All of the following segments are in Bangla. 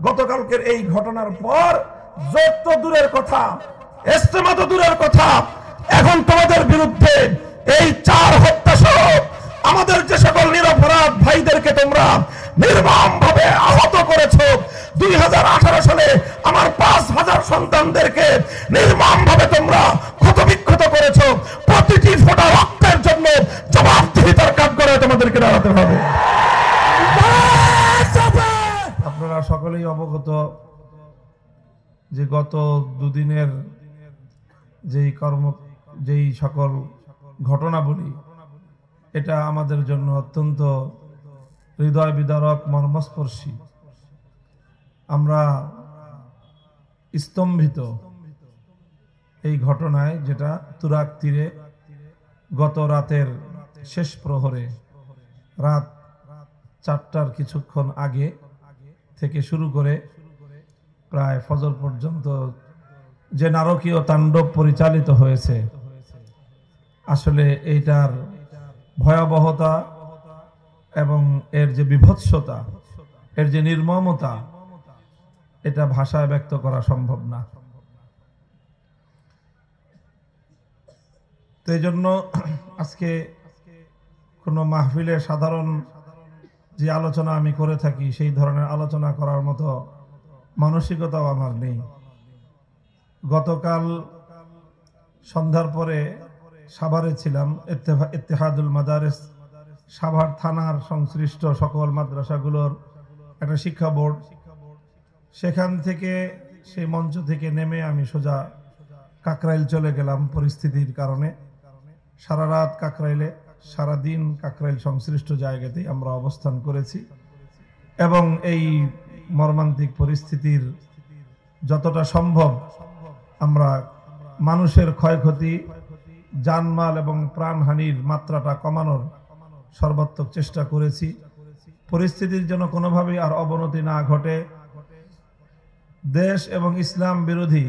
গতকালকের এই ঘটনার পর জোট তো দূরের কথা, ইজতেমা তো দূরের কথা, এখন তোমাদের বিরুদ্ধে এই 4 হত্যা সহ আমাদের যে সকল নিরপরাধ ভাইদেরকে তোমরা নির্মমভাবে আহত করেছো, 2018 সালে আমার 5000 সন্তানদেরকে নির্মমভাবে তোমরা ক্ষতবিক্ষত করেছো, প্রতিটি ফোঁটা রক্তের জন্য জবাবদিহিতার কাঠগড়ায় তোমাদেরকে দাঁড়াতে হবে। আপনারা সকলেই অবগত যে গত দুদিনের যেই সকল ঘটনাবলী, এটা আমাদের জন্য অত্যন্ত হৃদয় বিদারক, মর্মস্পর্শী। আমরা স্তম্ভিত এই ঘটনায়, যেটা তুরাগ তীরে গত রাতের শেষ প্রহরে, রাত 4টার কিছুক্ষণ আগে থেকে শুরু করে প্রায় ফজর পর্যন্ত যে নারকীয় তাণ্ডব পরিচালিত হয়েছে, আসলে এইটার ভয়াবহতা এবং এর যে বিভৎসতা, এর যে নির্মমতা, এটা ভাষায় ব্যক্ত করা সম্ভব না। তো এই জন্য আজকে কোনো মাহফিলে সাধারণ যে আলোচনা আমি করে থাকি, সেই ধরনের আলোচনা করার মতো মানসিকতাও আমার নেই। গতকাল সন্ধ্যার পরে সাভারে ছিলাম, ইত্তেহাদুল মাদারিস সাভার থানার সংশ্লিষ্ট সকল মাদ্রাসাগুলোর একটা শিক্ষা বোর্ড, সেখান থেকে সেই মঞ্চ থেকে নেমে আমি সোজা কাকরাইল চলে গেলাম পরিস্থিতির কারণে। সারা রাত কাকরাইলে, সারাদিন কাকরাইল সংশ্লিষ্ট জায়গাতেই আমরা অবস্থান করেছি এবং এই মর্মান্তিক পরিস্থিতির যতটা সম্ভব আমরা মানুষের ক্ষয়ক্ষতি, জানমাল এবং প্রাণহানির মাত্রাটা কমানোর সর্বাত্মক চেষ্টা করেছি। পরিস্থিতির যেন কোনোভাবেই আর অবনতি না ঘটে, দেশ এবং ইসলাম বিরোধী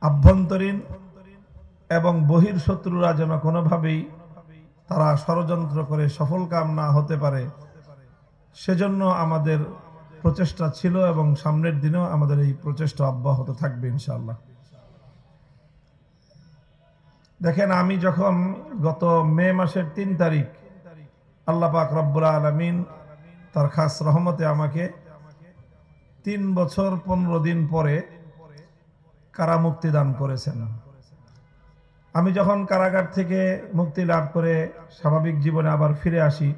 আভ্যন্তরীণ এবং বহির শত্রুরা যেন কোনোভাবেই তারা ষড়যন্ত্র করে সফলকাম না হতে পারে, সেজন্য আমাদের প্রচেষ্টা ছিল এবং সামনের দিনেও আমাদের এই প্রচেষ্টা অব্যাহত থাকবে ইনশাআল্লাহ। দেখেন, আমি যখন গত মে মাসের 3 তারিখ আল্লাহ পাক রব্বুল আলামিন তার খাস রহমতে আমাকে 3 বছর 15 দিন পরে কারামুক্তি দান করেছেন। আমি যখন কারাগার থেকে মুক্তি লাভ করে স্বাভাবিক জীবনে আবার ফিরে আসি,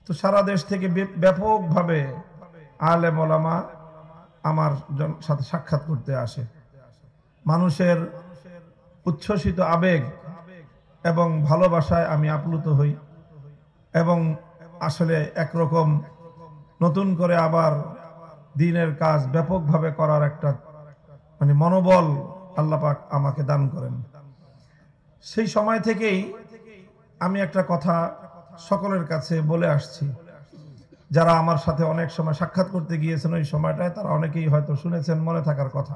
তো সারা দেশ থেকে ব্যাপকভাবে আলেম ওলামা আমার সাথে সাক্ষাৎ করতে আসে। মানুষের উচ্ছ্বসিত আবেগ এবং ভালোবাসায় আমি আপ্লুত হই এবং আসলে একরকম নতুন করে আবার দ্বীনের কাজ ব্যাপকভাবে করার একটা মনোবল আল্লাহ পাক আমাকে দান করেন। সেই সময় থেকেই আমি একটা কথা সকলের কাছে বলে আসছি, যারা আমার সাথে অনেক সময় সাক্ষাৎ করতে গিয়েছেন ওই সময়টায়, তারা অনেকেই হয়তো শুনেছেন, মনে থাকার কথা।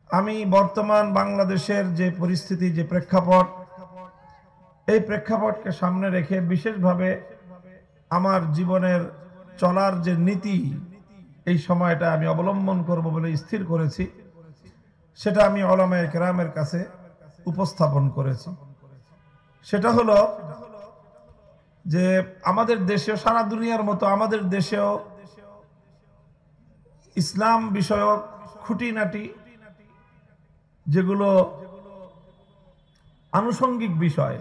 আমি বর্তমান বাংলাদেশের যে পরিস্থিতি, যে প্রেক্ষাপট, এই প্রেক্ষাপটকে সামনে রেখে বিশেষভাবে আমার জীবনের চলার যে নীতি, এই সময়টা আমি অবলম্বন করব বলে স্থির করেছি, সেটা আমি উলামায়ে কেরামের কাছে উপস্থাপন করেছি। সেটা হলো যে আমাদের দেশেও, সারা দুনিয়ার মতো আমাদের দেশেও ইসলাম বিষয়ক খুঁটিনাটি যেগুলো আনুষঙ্গিক বিষয়,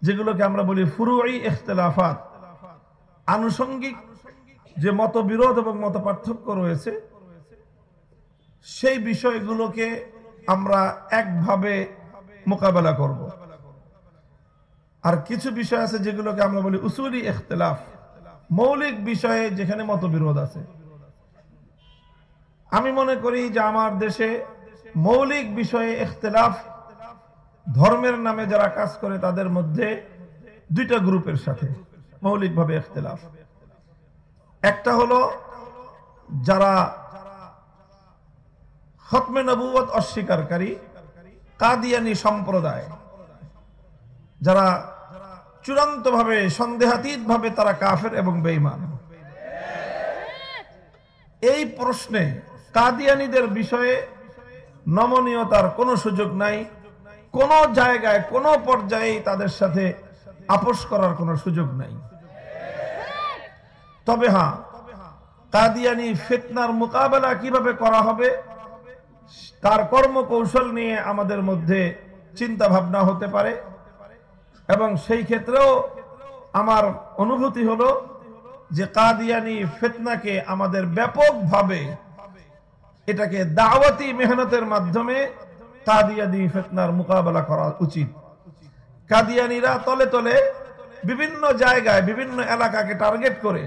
যেগুলোকে আমরা বলি ফুরুই ইখতিলাফাত, আনুষঙ্গিক যে মতবিরোধ এবং মত পার্থক্য রয়েছে, সেই বিষয়গুলোকে আমরা একভাবে মোকাবেলা করব। আর কিছু বিষয় আছে যেগুলোকে আমরা বলি উসুলি ইখতিলাফ, মৌলিক বিষয়ে যেখানে মতবিরোধ আছে। আমি মনে করি যে আমার দেশে মৌলিক বিষয়ে ইখতিলাফ, ধর্মের নামে যারা কাজ করে তাদের মধ্যে 2টা গ্রুপের সাথে মৌলিকভাবে ইখতিলাফ। একটা হলো যারা খতমে নবুয়ত অস্বীকারী কাদিয়ানী সম্প্রদায়, যারা চূড়ান্তভাবে সন্দেহাতীতভাবে তারা কাফের এবং বেঈমান। এই প্রশ্নে কাদিয়ানীদের বিষয়ে নমনীয়তার কোনো সুযোগ নাই, কোনো জায়গায় কোনো পর্যায়ে তাদের সাথে আপোষ করার কোনো সুযোগ নাই। তবে হ্যাঁ, কাদিয়ানী ফিতনার মোকাবেলা কিভাবে করা হবে তার কর্মকৌশল নিয়ে আমাদের মধ্যে চিন্তা ভাবনা হতে পারে, এবং সেই ক্ষেত্রেও আমার অনুভূতি হলো যে কাদিয়ানী ফিতনাকে আমাদের ব্যাপকভাবে এটাকে দাওয়াতি মেহনতের মাধ্যমে কাদিয়ানী ফিতনার মোকাবেলা করা উচিত। কাদিয়ানীরা তলে তলে বিভিন্ন জায়গায় বিভিন্ন এলাকাকে টার্গেট করে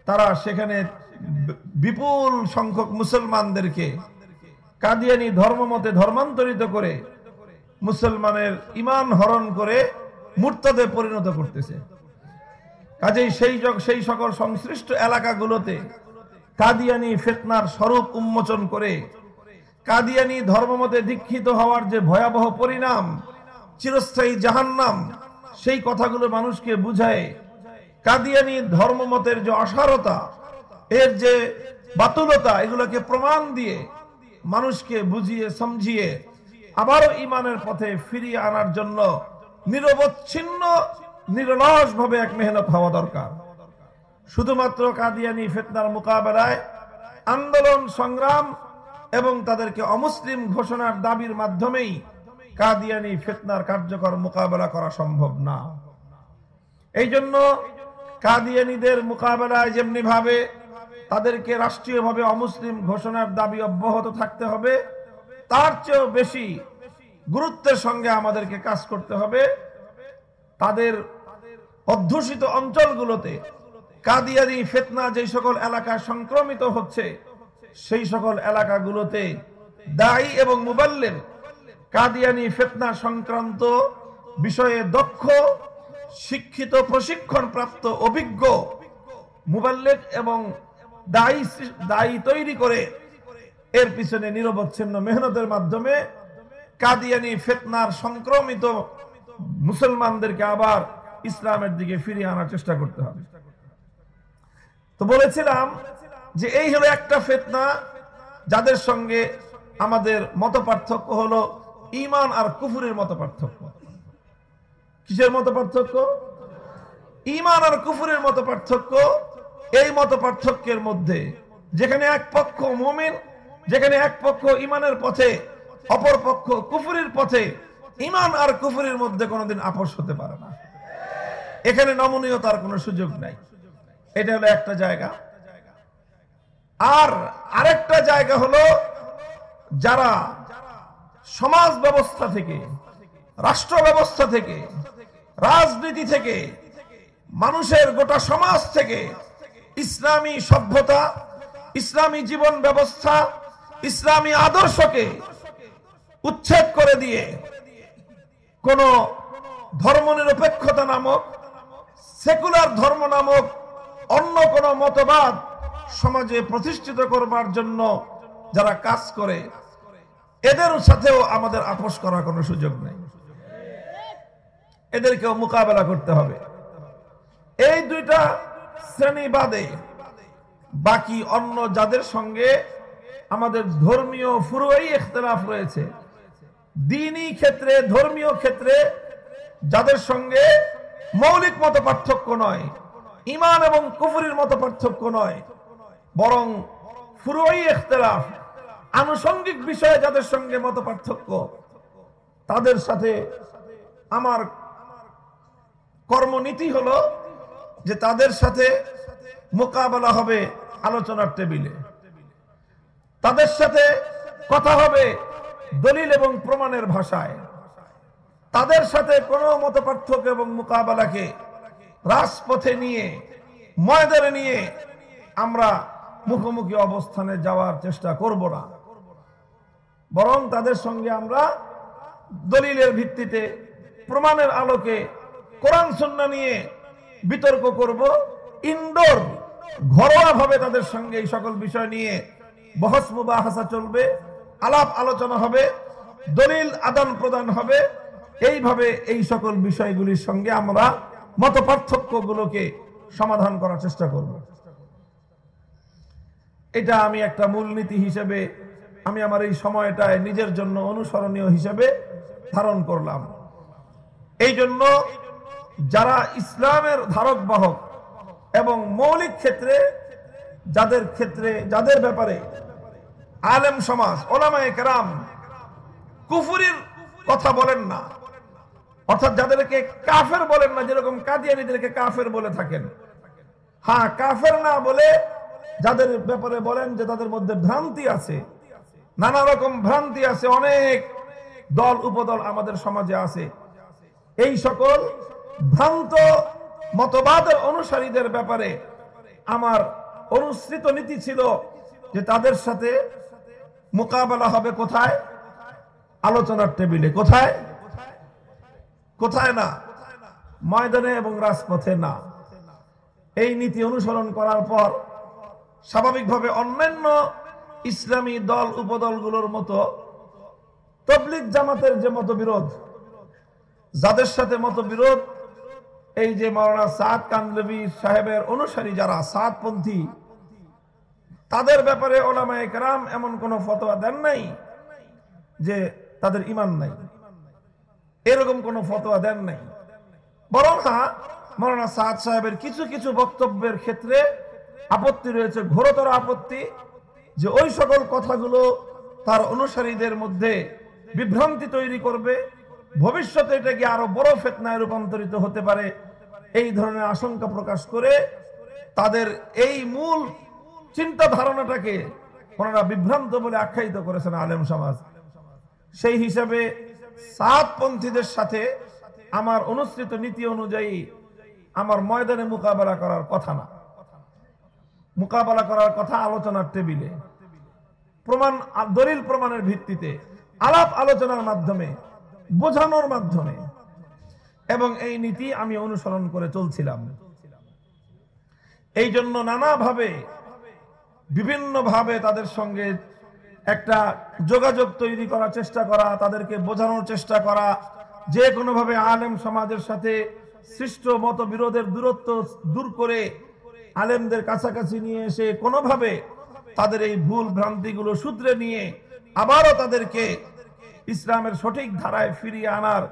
তারা সেখানে বিপুল সংখ্যক মুসলমানদেরকে কাদিয়ানী ধর্মমতে ধর্মান্তরিত করে মুসলমানের ঈমান হরণ করে মুরতাদে পরিণত করতেছে। কাজেই সেই সকল সংশ্লিষ্ট এলাকাগুলোতে কাদিয়ানী ফিতনার স্বরূপ উন্মোচন করে কাদিয়ানী ধর্মমতে দীক্ষিত হওয়ার যে ভয়াবহ পরিণাম, চিরস্থায়ী জাহান্নাম, সেই কথাগুলো মানুষকে বুঝায় কাদিয়ানী ধর্মমতের যে অসারতা, এর যে বাতুলতা, এগুলোকে প্রমাণ দিয়ে মানুষকে বুঝিয়ে সমঝিয়ে আবারও ঈমানের পথে ফিরিয়ে আনার জন্য নিরবচ্ছিন্ন নিরলস ভাবে এক মেহনত হওয়া দরকার। শুধুমাত্র কাদিয়ানী ফিতনার মোকাবেলায় আন্দোলন সংগ্রাম এবং তাদেরকে অমুসলিম ঘোষণার দাবির মাধ্যমেই কাদিয়ানী ফিতনার কার্যকর মোকাবেলা করা সম্ভব না। এই জন্য কাদিয়ানীদের মোকাবেলায় যেমনি ভাবে তাদেরকে রাষ্ট্রীয়ভাবে অমুসলিম ঘোষণার দাবি অব্যাহত থাকতে হবে, তার চেয়েও বেশি গুরুত্বের সঙ্গে আমাদেরকে কাজ করতে হবে তাদের অধ্যুষিত অঞ্চলগুলোতে কাদিয়ানী ফিতনা যে সকল এলাকায় সংক্রমিত হচ্ছে সেই সকল এলাকাগুলোতে দায়ী এবং মুবাল্লিগ কাদিয়ানী ফিতনা সংক্রান্ত বিষয়ে দক্ষ, শিক্ষিত, প্রশিক্ষণ প্রাপ্ত, অভিজ্ঞ মুবাল্লিগ এবং দায়ী তৈরি করে এর পিছনে নিরবচ্ছিন্ন মেহনতের মাধ্যমে কাদিয়ানী ফিতনার সংক্রমিত মুসলমানদেরকে আবার ইসলামের দিকে ফিরিয়ে আনার চেষ্টা করতে হবে। তো বলেছিলাম যে এই হলো একটা ফিতনা যাদের সঙ্গে আমাদের মত পার্থক্য হলো ঈমান আর কুফরের মত পার্থক্য। কিসের মত পার্থক্য? ঈমান আর কুফরের মত পার্থক্য। এই মত পার্থক্যের মধ্যে যেখানে এক পক্ষ মুমিন, যেখানে এক পক্ষ ঈমানের পথে, অপর পক্ষ কুফরের পথে, ঈমান আর কুফরের মধ্যে কোনোদিন আপোষ হতে পারে না। এখানে নমনীয়তার কোনো সুযোগ নাই। এটা হলো একটা জায়গা। আর আরেকটা জায়গা হলো যারা সমাজ ব্যবস্থা থেকে, রাষ্ট্র ব্যবস্থা থেকে, রাজনীতি থেকে, মানুষের গোটা সমাজ থেকে ইসলামী সভ্যতা, ইসলামী জীবন ব্যবস্থা, ইসলামী আদর্শকে উচ্ছেদ করে দিয়ে কোন ধর্মনিরপেক্ষতা নামক, সেকুলার ধর্ম নামক অন্য কোন মতবাদ সমাজে প্রতিষ্ঠিত করবার জন্য যারা কাজ করে, এদের সাথেও আমাদের আপোষ করার কোনো সুযোগ নেই। এদেরকেও মোকাবেলা করতে হবে। এই দুইটা শ্রেণী বাদে বাকি অন্য যাদের সঙ্গে আমাদের ধর্মীয় ফুরুই ইখতিলাফ রয়েছে, দ্বীনি ক্ষেত্রে, ধর্মীয় ক্ষেত্রে যাদের সঙ্গে মৌলিক মত পার্থক্য নয়, ঈমান এবং কুফরের মত পার্থক্য নয়, বরং ফুরুই ইখতিলাফ, আনুষঙ্গিক বিষয়ে যাদের সঙ্গে মত পার্থক্য, তাদের সাথে আমার কর্মনীতি হলো যে তাদের সাথে মোকাবেলা হবে আলোচনার টেবিলে, তাদের সাথে কথা হবে দলিল এবং প্রমাণের ভাষায়, তাদের সাথে কোনো মত পার্থক্য এবং মোকাবেলাকে রাজপথে নিয়ে, ময়দানে নিয়ে আমরা মুখোমুখি অবস্থানে যাওয়ার চেষ্টা করব না, বরং তাদের সঙ্গে আমরা দলিলের ভিত্তিতে, প্রমাণের আলোকে, কোরআন সুন্নাহ নিয়ে বিতর্ক করব। ইনডোর, ঘরোয়া ভাবে তাদের সঙ্গে এই সকল বিষয় নিয়ে বহস মুবাহাসা চলবে, আলাপ আলোচনা হবে, দলিল আদান প্রদান হবে। এইভাবে এই সকল বিষয়গুলির সঙ্গে আমরা মত পার্থক্যগুলোকে সমাধান করার চেষ্টা করব। এটা আমি একটা মূলনীতি হিসেবে আমি আমার এই সময়টায় নিজের জন্য অনুসরণীয় হিসেবে ধারণ করলাম। এই জন্য যারা ইসলামের ধারক বাহক এবং মৌলিক ক্ষেত্রে যাদের ব্যাপারে আলেম সমাজ ওলামায়ে কেরাম কুফরির কথা বলেন না, অর্থাৎ যাদেরকে কাফের বলেন না, যেরকম কাদিয়ানীদেরকে কাফের বলে থাকেন, হ্যাঁ কাফের না বলে যাদের ব্যাপারে বলেন যে তাদের মধ্যে ভ্রান্তি আছে, নানা রকম ভ্রান্তি আছে, অনেক দল উপদল আমাদের সমাজে আছে, এই সকল ভ্রান্ত মতবাদের অনুসারীদের ব্যাপারে আমার অনুসৃত নীতি ছিল যে তাদের সাথে মোকাবেলা হবে কোথায়? আলোচনার টেবিলে। কোথায়? কোথায় না? ময়দানে এবং রাজপথে না। এই নীতি অনুসরণ করার পর স্বাভাবিকভাবে অন্যান্য ইসলামী দল উপদলগুলোর মতো তাবলীগ জামাতের যে মতবিরোধ, যাদের সাথে মতবিরোধ, এই যে মাওলানা সাদ কান্দেলভি সাহেবের অনুসারী যারা সাদপন্থী, তাদের ব্যাপারে ওলামায়ে কেরাম এমন কোন ফতোয়া দেন নাই যে তাদের ঈমান নাই, এরকম কোন ফতোয়া দেন নাই। বরং হ্যাঁ, মাওলানা সাদ সাহেবের কিছু কিছু বক্তব্যের ক্ষেত্রে আপত্তি রয়েছে, ঘোরতর আপত্তি, যে ওই সকল কথাগুলো তার অনুসারীদের মধ্যে বিভ্রান্তি তৈরি করবে, ভবিষ্যতে এটা গিয়ে আরো বড় ফিতনায় রূপান্তরিত হতে পারে, এই ধরনের আশঙ্কা প্রকাশ করে তাদের এই মূল চিন্তা ধারণাটাকে ওনারা বিভ্রান্ত বলে আখ্যায়িত করেছেন আলেম সমাজ। সেই হিসাবে সাদপন্থীদের সাথে আমার অনুসৃত নীতি অনুযায়ী আমার ময়দানে মোকাবেলা করার কথা না, মোকাবেলা করার কথা আলোচনার টেবিলে, প্রমাণ দলিল প্রমাণের ভিত্তিতে, আলাপ আলোচনার মাধ্যমে, বোঝানোর মাধ্যমে, এবং এই নীতি আমি অনুসরণ করে চলছিলাম। এই জন্য নানাভাবে বিভিন্নভাবে তাদের সঙ্গে একটা যোগাযোগ তৈরি করার চেষ্টা করা, তাদেরকে বোঝানোর চেষ্টা করা, যে কোনোভাবে আলেম সমাজের সাথে সৃষ্ট মতবিরোধের দূরত্ব দূর করে আলেমদের কাছাকাছি নিয়ে এসে কোনোভাবে তাদের এই ভুল ভ্রান্তিগুলো শুধরে নিয়ে আবারও তাদেরকে ইসলামের সঠিক ধারায় ফিরিয়ে আনার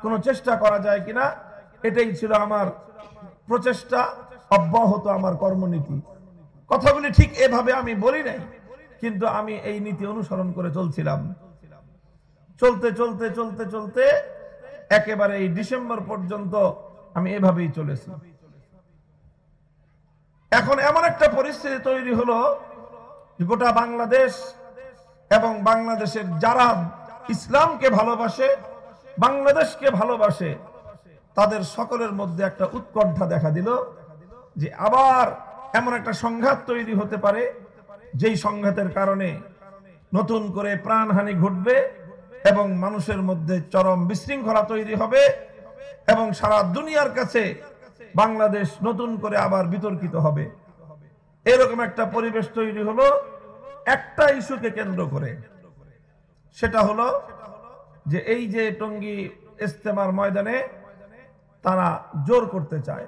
কোনো চেষ্টা করা যায় কিনা, এটাই ছিল আমার প্রচেষ্টা, অব্যাহত আমার কর্মনীতি। কথাগুলি ঠিক এভাবে আমি বলি নাই, কিন্তু আমি এই নীতি অনুসরণ করে চলছিলাম। চলতে চলতে চলতে চলতে একেবারে এই ডিসেম্বর পর্যন্ত আমি এভাবেই চলেছি। এখন এমন একটা পরিস্থিতি তৈরি হলো, গোটা বাংলাদেশ এবং বাংলাদেশের যারা ইসলামকে ভালোবাসে, বাংলাদেশকে ভালোবাসে, তাদের সকলের মধ্যে একটা উৎকণ্ঠা দেখা দিল যে আবার এমন একটা সংঘাত তৈরি হতে পারে, যেই সংঘাতের কারণে নতুন করে প্রাণহানি ঘটবে এবং মানুষের মধ্যে চরম বিশৃঙ্খলা তৈরি হবে এবং সারা দুনিয়ার কাছে বাংলাদেশ নতুন করে আবার বিতর্কিত হবে। এরকম একটা পরিবেশ তৈরি হলো একটা ইস্যুকে কেন্দ্র করে। সেটা হলো যে এই যে টঙ্গী ইজতেমার ময়দানে তারা জোর করতে চায়,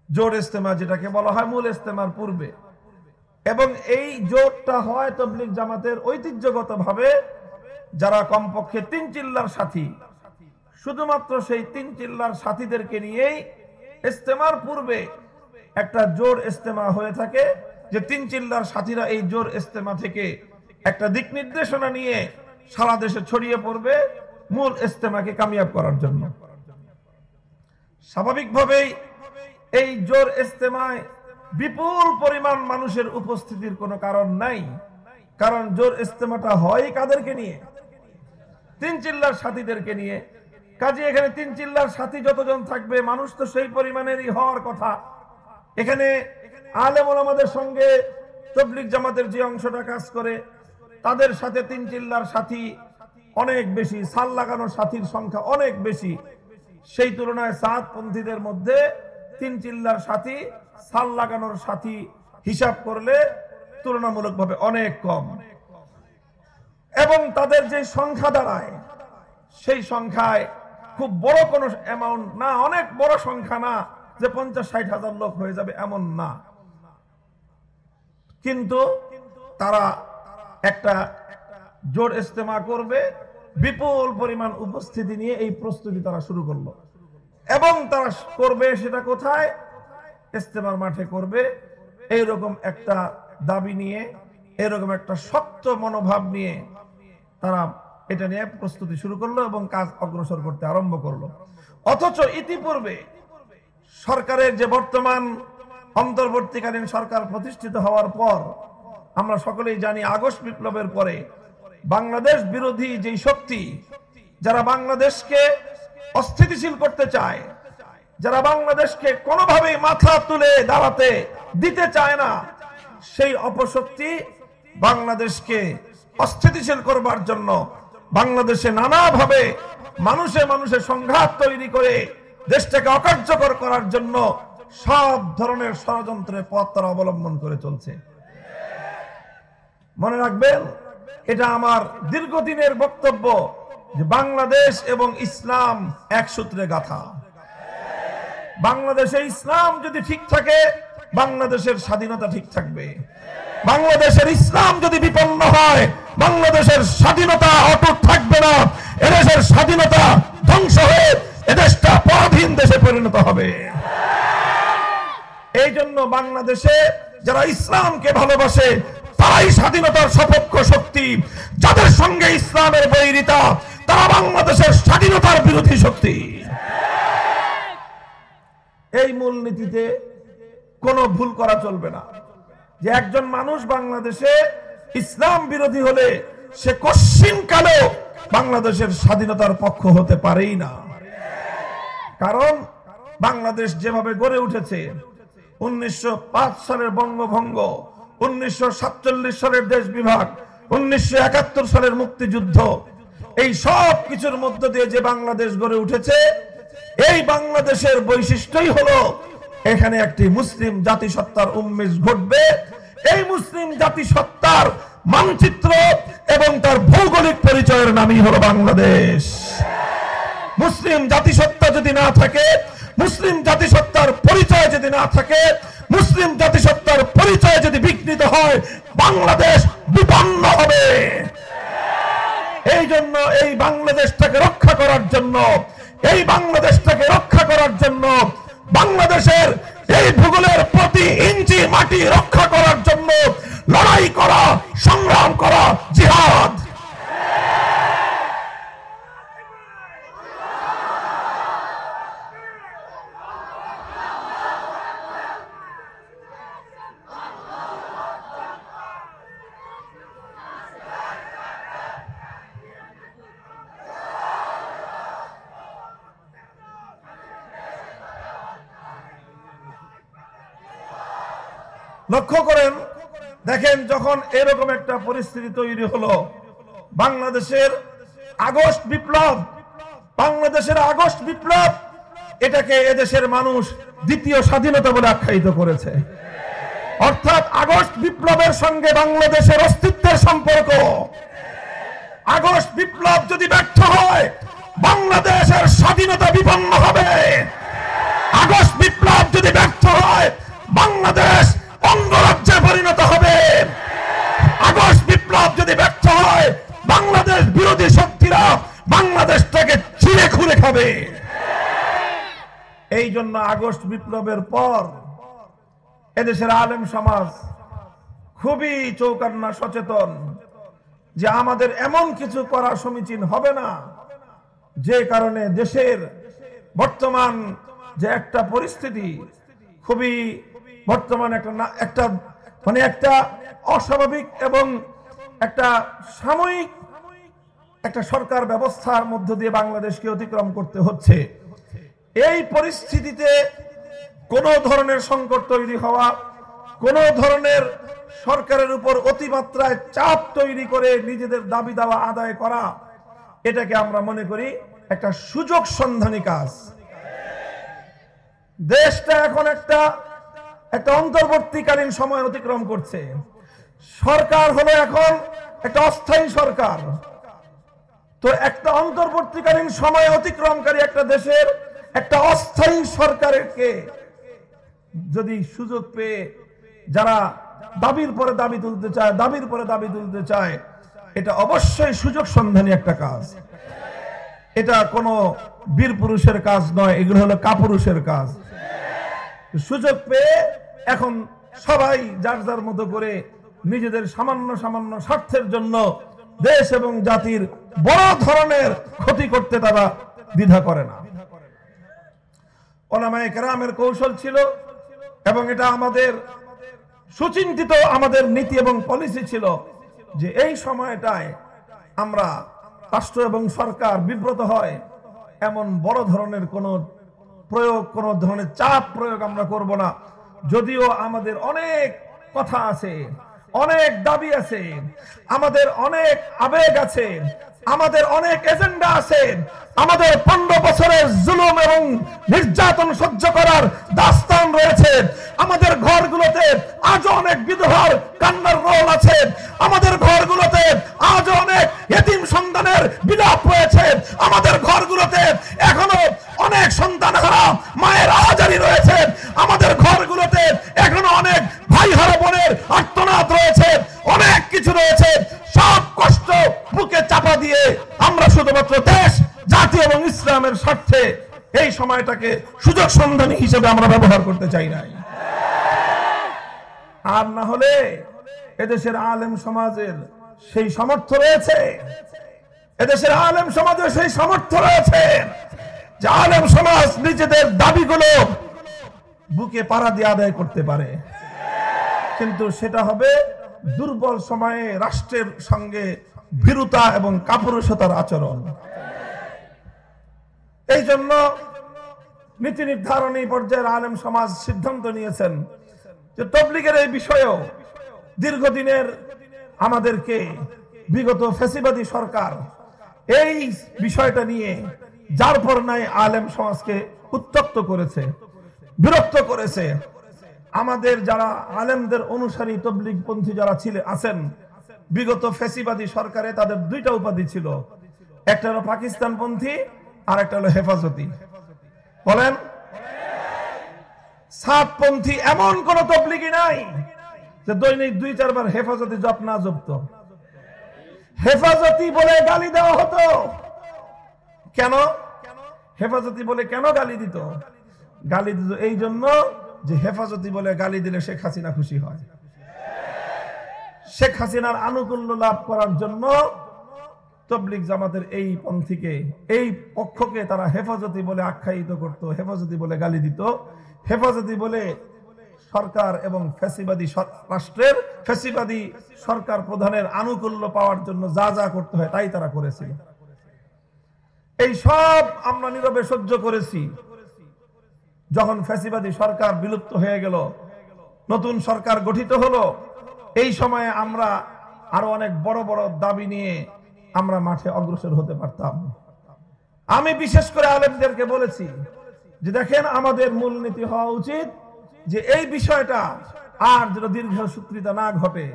জোর ইজতেমা যেটাকে বলা হয় মূল ইজতেমার পূর্বে, এবং এই জোরটা হয় তাবলীগ জামাতের ঐতিহ্যগতভাবে যারা কমপক্ষে 3 চিল্লার সাথী, শুধুমাত্র সেই 3 চিল্লার সাথীদেরকে নিয়েই ইজতেমার পূর্বে একটা জোর ইজতেমা হয়ে থাকে, যে 3 চিল্লার সাথীরা এই জোর ইজতেমা থেকে একটা দিক নির্দেশনা নিয়ে সারা দেশে ছড়িয়ে পড়বে মূল ইজতেমাকে কামিয়াব করার জন্য। স্বাভাবিকভাবেই এই জোর ইজতেমায় বিপুল পরিমাণ মানুষের উপস্থিতির কোনো কারণ নাই, কারণ জোর ইজতেমাটা হয় কাদেরকে নিয়ে? 3 চিল্লার সাথীদেরকে নিয়ে। কাজে এখানে 3 চিল্লার সাথী যতজন থাকবে, মানুষ তো সেই পরিমাণেরই হওয়ার কথা। এখানে আলেম ওলামাদের সঙ্গে তাবলীগ জামাতের যে অংশটা কাজ করে, তাদের সাথে 3 চিল্লার সাথী অনেক বেশি, সাল লাগানো সাথীর সংখ্যা অনেক বেশি। সেই তুলনায় সাদপন্থীদের মধ্যে 3 চিল্লার সাথী, সাল লাগানোর সাথী হিসাব করলে তুলনামূলকভাবে অনেক কম, এবং তাদের যে সংখ্যা দাঁড়ায় সেই সংখ্যায় খুব বড় কোনো অ্যামাউন্ট না, অনেক বড় সংখ্যা না যে 50-60 হাজার লোক হয়ে যাবে, এমন না। কিন্তু তারা একটা জোর ইজতেমা করবে, বিপুল পরিমাণ উপস্থিতি নিয়ে এই প্রস্তুতি তারা শুরু করলো। এবং তারা করবে সেটা কোথায়? ইজতেমার মাঠে করবে। এইরকম একটা দাবি নিয়ে, এরকম একটা শক্ত মনোভাব নিয়ে তারা এটা নিয়ে প্রস্তুতি শুরু করলো এবং কাজ অগ্রসর করতে আরম্ভ করলো। অথচ ইতিপূর্বে সরকারের যে বর্তমান অন্তর্বর্তীকালীন সরকার প্রতিষ্ঠিত হওয়ার পর আমরা সকলেই জানি, আগস্ট বিপ্লবের পরে বাংলাদেশ বিরোধী যেই শক্তি, যারা বাংলাদেশকে অস্থিতিশীল করতে চায়, যারা বাংলাদেশকে কোনোভাবেই মাথা তুলে দাঁড়াতে দিতে চায় না, সেই অপশক্তি বাংলাদেশকে অস্থিতিশীল করবার জন্য বাংলাদেশে নানাভাবে মানুষে মানুষে সংঘাত তৈরি করে দেশটাকে অকার্যকর করার জন্য সব ধরনের ষড়যন্ত্রের পথ তারা অবলম্বন করে চলছে। মনে রাখবেন, এটা আমার দীর্ঘদিনের বক্তব্য যে বাংলাদেশ এবং ইসলাম এক সূত্রে গাঁথা। বাংলাদেশে ইসলাম যদি ঠিক থাকে, বাংলাদেশের স্বাধীনতা ঠিক থাকবে। বাংলাদেশের ইসলাম যদি বিপন্ন হয়, বাংলাদেশের স্বাধীনতা অটুট থাকবে না। এদেশের স্বাধীনতা ধ্বংস হয়ে এদেশটা পরাধীন দেশে পরিণত হবে। এই জন্য বাংলাদেশে যারা ইসলামকে ভালোবাসে তারাই স্বাধীনতার সপক্ষ শক্তি। যাদের সঙ্গে ইসলামের বৈরিতা, তারা বাংলাদেশের স্বাধীনতার বিরোধী শক্তি। এই মূলনীতিতে কোনো ভুল করা চলবে না যে একজন মানুষ বাংলাদেশে ইসলাম বিরোধী হলে সে কশ্চিনকালেও বাংলাদেশের স্বাধীনতার পক্ষ হতে পারেই না। কারণ বাংলাদেশ যেভাবে গড়ে উঠেছে, 1905 সালের বঙ্গভঙ্গ, 1947 সালের দেশ বিভাগ, 1971 সালের মুক্তিযুদ্ধ, এই সব কিছুর মধ্য দিয়ে যে বাংলাদেশ গড়ে উঠেছে, এই বাংলাদেশের বৈশিষ্ট্যই হলো এখানে একটি মুসলিম জাতিসত্তার উন্মেষ ঘটবে। এই মুসলিম জাতিসত্তার মানচিত্র এবং তার ভৌগোলিক পরিচয়ের নামই হলো বাংলাদেশ। মুসলিম জাতিসত্তা যদি না থাকে, মুসলিম জাতিসত্তার পরিচয় যদি না থাকে, মুসলিম জাতিসত্তার পরিচয় যদি বিঘ্নিত হয়, বাংলাদেশ বিপন্ন হবে। এই জন্য এই বাংলাদেশটাকে রক্ষা করার জন্য, এই বাংলাদেশটাকে রক্ষা করার জন্য, বাংলাদেশের এই ভূগোলের প্রতি ইঞ্চি মাটি রক্ষা করার জন্য লড়াই করা, সংগ্রাম করা জিহাদ। লক্ষ্য করেন, দেখেন, যখন এরকম একটা পরিস্থিতি তৈরি হলো, বাংলাদেশের আগস্ট বিপ্লব, বাংলাদেশের আগস্ট বিপ্লব, এটাকে এদেশের মানুষ দ্বিতীয় স্বাধীনতা বলে আখ্যায়িত করেছে। অর্থাৎ আগস্ট বিপ্লবের সঙ্গে বাংলাদেশের অস্তিত্বের সম্পর্ক। আগস্ট বিপ্লব যদি ব্যর্থ হয়, বাংলাদেশের স্বাধীনতা বিপন্ন হবে। আগস্ট বিপ্লব যদি ব্যর্থ হয়, বাংলাদেশ অঙ্গরাজ্যে পরিণত হবে। আগস্ট বিপ্লব যদি ব্যর্থ হয়, বাংলাদেশ বিরোধী শক্তিরা বাংলাদেশটাকে ছিঁড়ে খুঁড়ে খাবে। এই জন্য আগস্ট বিপ্লবের পর এদেশের আলেম সমাজ খুবই চৌকান্না সচেতন যে আমাদের এমন কিছু করা সমীচীন হবে না যে কারণে দেশের বর্তমান যে একটা পরিস্থিতি, খুবই বর্তমান একটা অস্বাভাবিক এবং একটা সাময়িক একটা সরকার ব্যবস্থার মধ্য দিয়ে বাংলাদেশকে অতিক্রম করতে হচ্ছে। এই পরিস্থিতিতে কোন ধরনের সংকট তৈরি হওয়া, কোন ধরনের সরকারের উপর অতিমাত্রায় চাপ তৈরি করে নিজেদের দাবি দাওয়া আদায় করা, এটাকে আমরা মনে করি একটা সুযোগ সন্ধানী কাজ। দেশটা এখন একটা অন্তর্বর্তীকালীন সময় অতিক্রম করছে। সরকার হলো এখন একটা অস্থায়ী সরকার। তো একটা অন্তর্বর্তীকালীন সময় অতিক্রমকারী একটা দেশের একটা অস্থায়ী সরকারকে যদি সুযোগ পেয়ে যারা দাবির পরে দাবি তুলতে চায়, দাবির পরে দাবি তুলতে চায়, এটা অবশ্যই সুযোগ সন্ধানী একটা কাজ। এটা কোনো বীর পুরুষের কাজ নয়, এগুলো হলো কাপুরুষের কাজ। সুযোগ পেয়ে এখন সবাই যার যার মতো করে নিজেদের সামান্য সামান্য স্বার্থের জন্য দেশ এবং জাতির বড় ধরনের ক্ষতি করতে তারা দ্বিধা করে না। উলামায়ে কেরামের কৌশল ছিল এবং এটা আমাদের সুচিন্তিত আমাদের নীতি এবং পলিসি ছিল যে এই সময়টায় আমরা রাষ্ট্র এবং সরকার বিব্রত হয় এমন বড় ধরনের কোনো প্রয়োগ, কোনো ধরনের চাপ প্রয়োগ আমরা করব না। যদিও আমাদের অনেক কথা আছে, অনেক দাবি আছে, আমাদের অনেক আবেগ আছে, আমাদের অনেক এজেন্ডা আছে, আমাদের 15 বছরের জুলুম এবং নির্যাতন সহ্য করার দাস্তান রয়েছে, আমাদের ঘরগুলোতে আজও অনেক বিধবার কান্নার রোল আছে, আমাদের ঘরগুলোতে আজও অনেক এতিম সন্তানের বিলাপ রয়েছে, আমাদের ঘরগুলোতে এখনো অনেক সন্তানহারা মায়ের আহাজারি রয়েছে, আমাদের ঘরগুলোতে এখনো অনেক ভাইহারা বোনের আর্তনাদ রয়েছে, অনেক কিছু রয়েছে। সব কষ্ট বুকে চাপা দিয়ে আমরা শুধুমাত্র দেশ, জাতি এবং ইসলামের স্বার্থে এই সময়টাকে সুযোগ সন্ধানী হিসেবে আমরা ব্যবহার করতে চাই নাই। আর না হলে এদেশের আলেম সমাজের সেই সামর্থ্য রয়েছে, এদেশের আলেম সমাজের সেই সামর্থ্য রয়েছে যে আলেম সমাজ নিজেদের দাবিগুলো বুকে পাড়া দিয়ে আদায় করতে পারে, কিন্তু সেটা হবে দুর্বল সময়ে রাষ্ট্রের সঙ্গে ভীরুতা এবং কাপুরুষতার আচরণ। এই জন্য নীতি নির্ধারণী পর্যায়ের আলেম সমাজ সিদ্ধান্ত নিয়েছেন যে তাবলীগের এই বিষয়েও দীর্ঘদিনের আমাদেরকে বিগত ফ্যাসিবাদী সরকার এই বিষয়টা নিয়ে যার পর নাই আলেম সমাজকে উত্তপ্ত করেছে, বিরক্ত করেছে। আমাদের যারা আলেমদের অনুসারী তাবলীগপন্থী যারা আছেন, বিগত ফ্যাসিবাদী সরকারে তাদের দুইটা উপাধি ছিল, একটা হলো পাকিস্তানপন্থী আর একটা হলো হেফাজতি। বলেন, সাতপন্থী এমন কোন তাবলীগী নাই যে দৈনিক 2-4 বার হেফাজতি জপ না জপতো। হেফাজতি বলে গালি দেওয়া হতো। কেন হেফাজতি বলে কেন গালি দিত? গালি দিত এই জন্য যে হেফাজতি বলে গালি দিলে শেখ হাসিনা খুশি হয়। শেখ হাসিনার আনুকূল্য লাভ করার জন্য তাবলীগ জামাতের এই পন্থীকে, এই পক্ষকে তারা হেফাজতি বলে আখ্যায়িত করত, হেফাজতি বলে গালি দিত, হেফাজতি বলে সরকার এবং ফ্যাসিবাদী রাষ্ট্রের ফ্যাসিবাদী সরকার প্রধানের আনুকূল্য পাওয়ার জন্য যা যা করতে হয় তাই তারা করেছিল। এই সব আমরা নীরবে সহ্য করেছি। যখন ফ্যাসিবাদী সরকার বিলুপ্ত হয়ে গেল, নতুন সরকার গঠিত হলো, এই সময়ে আমরা আরো অনেক বড় বড় দাবি নিয়ে আমরা মাঠে অগ্রসর হতে পারতাম। আমি বিশেষ করে আলেমদেরকে বলেছি যে দেখেন, আমাদের মূলনীতি হওয়া উচিত যে এই বিষয়টা আর যেন দীর্ঘসূত্রিতা না ঘটে।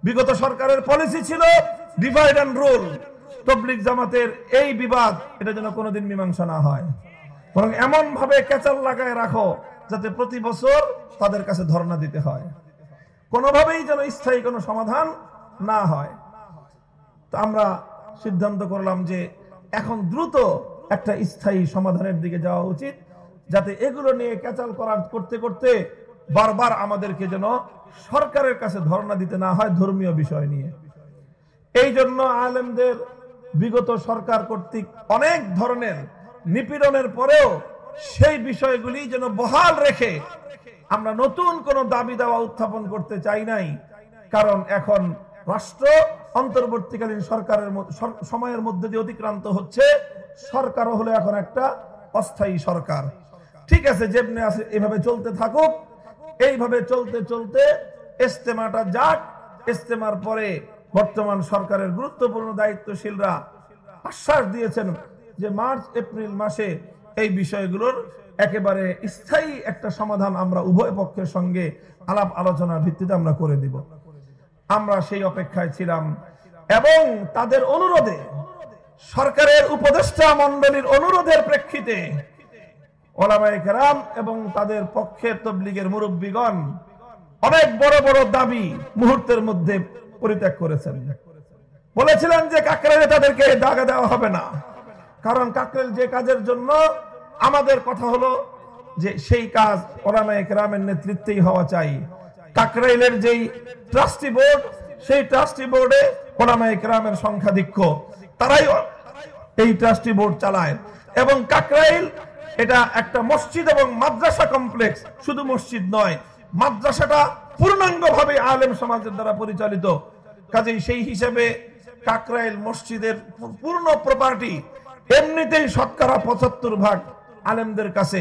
বিগত সরকারের পলিসি ছিল ডিভাইড এন্ড রুল। তাবলীগ জামাতের এই বিবাদ এটা যেন কোনোদিন মীমাংসা না হয়, বরং এমন ভাবে কেচাল লাগায় রাখো যাতে প্রতি বছর তাদের কাছে ধর্ণা দিতে হয়, কোনোভাবেই যেন স্থায়ী কোনো সমাধান না হয়। তো আমরা সিদ্ধান্ত করলাম যে এখন দ্রুত একটা স্থায়ী সমাধানের দিকে যাওয়া উচিত, যাতে এগুলো নিয়ে কেচাল করতে করতে বারবার আমাদেরকে যেন সরকারের কাছে ধর্ণা দিতে না হয় ধর্মীয় বিষয় নিয়ে। এই জন্য আলেমদের বিগত সরকার কর্তৃক অনেক ধরনের নিপীড়নের পরেও সেই বিষয়গুলি যেন বহাল রেখে আমরা নতুন কোন দাবি দাওয়া উত্থাপন করতে চাই নাই। কারণ এখন রাষ্ট্র অন্তর্বর্তীকালীন সরকারের সময়ের মধ্যে দিয়ে অতিক্রান্ত হচ্ছে, সরকারও হলো এখন একটা অস্থায়ী সরকার। ঠিক আছে, যেমনি আছে এভাবে চলতে থাকুক। এইভাবে চলতে চলতে ইজতেমাটা যাক, ইজতেমার পরে বর্তমান সরকারের গুরুত্বপূর্ণ দায়িত্বশীলরা আশ্বাস দিয়েছেন যে মার্চ এপ্রিল মাসে এই বিষয়গুলোর একেবারে স্থায়ী একটা সমাধান আমরা উভয় পক্ষের সঙ্গে আলাপ আলোচনার ভিত্তিতে আমরা করে দিব। আমরা সেই অপেক্ষায় ছিলাম এবং তাদের অনুরোধে, সরকারের উপদেষ্টা মণ্ডলীর অনুরোধের প্রেক্ষিতে ওলামায়ে কেরাম এবং তাদের পক্ষের তাবলীগের মুরব্বিগণ অনেক বড় বড় দাবি মুহূর্তের মধ্যে পরিত্যাগ করেছেন। বলেছিলেন যে কাকরাইলে তাদেরকে জায়গা দেওয়া হবে না, কারণ কাকরাইল যে কাজের জন্য আমাদের কথা হলো যে সেই কাজ উলামায়ে কেরামের নেতৃত্বেই হওয়া চাই। কাকরাইলের যেই ট্রাস্টি বোর্ড, সেই ট্রাস্টি বোর্ডে উলামায়ে কেরামের সংখ্যাধিক্য, তারাই এই ট্রাস্টি বোর্ড চালায়। এবং কাকরাইল এটা একটা মসজিদ এবং মাদ্রাসা কমপ্লেক্স, শুধু মসজিদ নয়, মাদ্রাসাটা পূর্ণাঙ্গভাবে আলেম সমাজের দ্বারা পরিচালিত। কাজেই সেই হিসেবে কাকরাইল মসজিদের পূর্ণ প্রপার্টি এমনিতেই শতকরা 75% আলেমদের কাছে।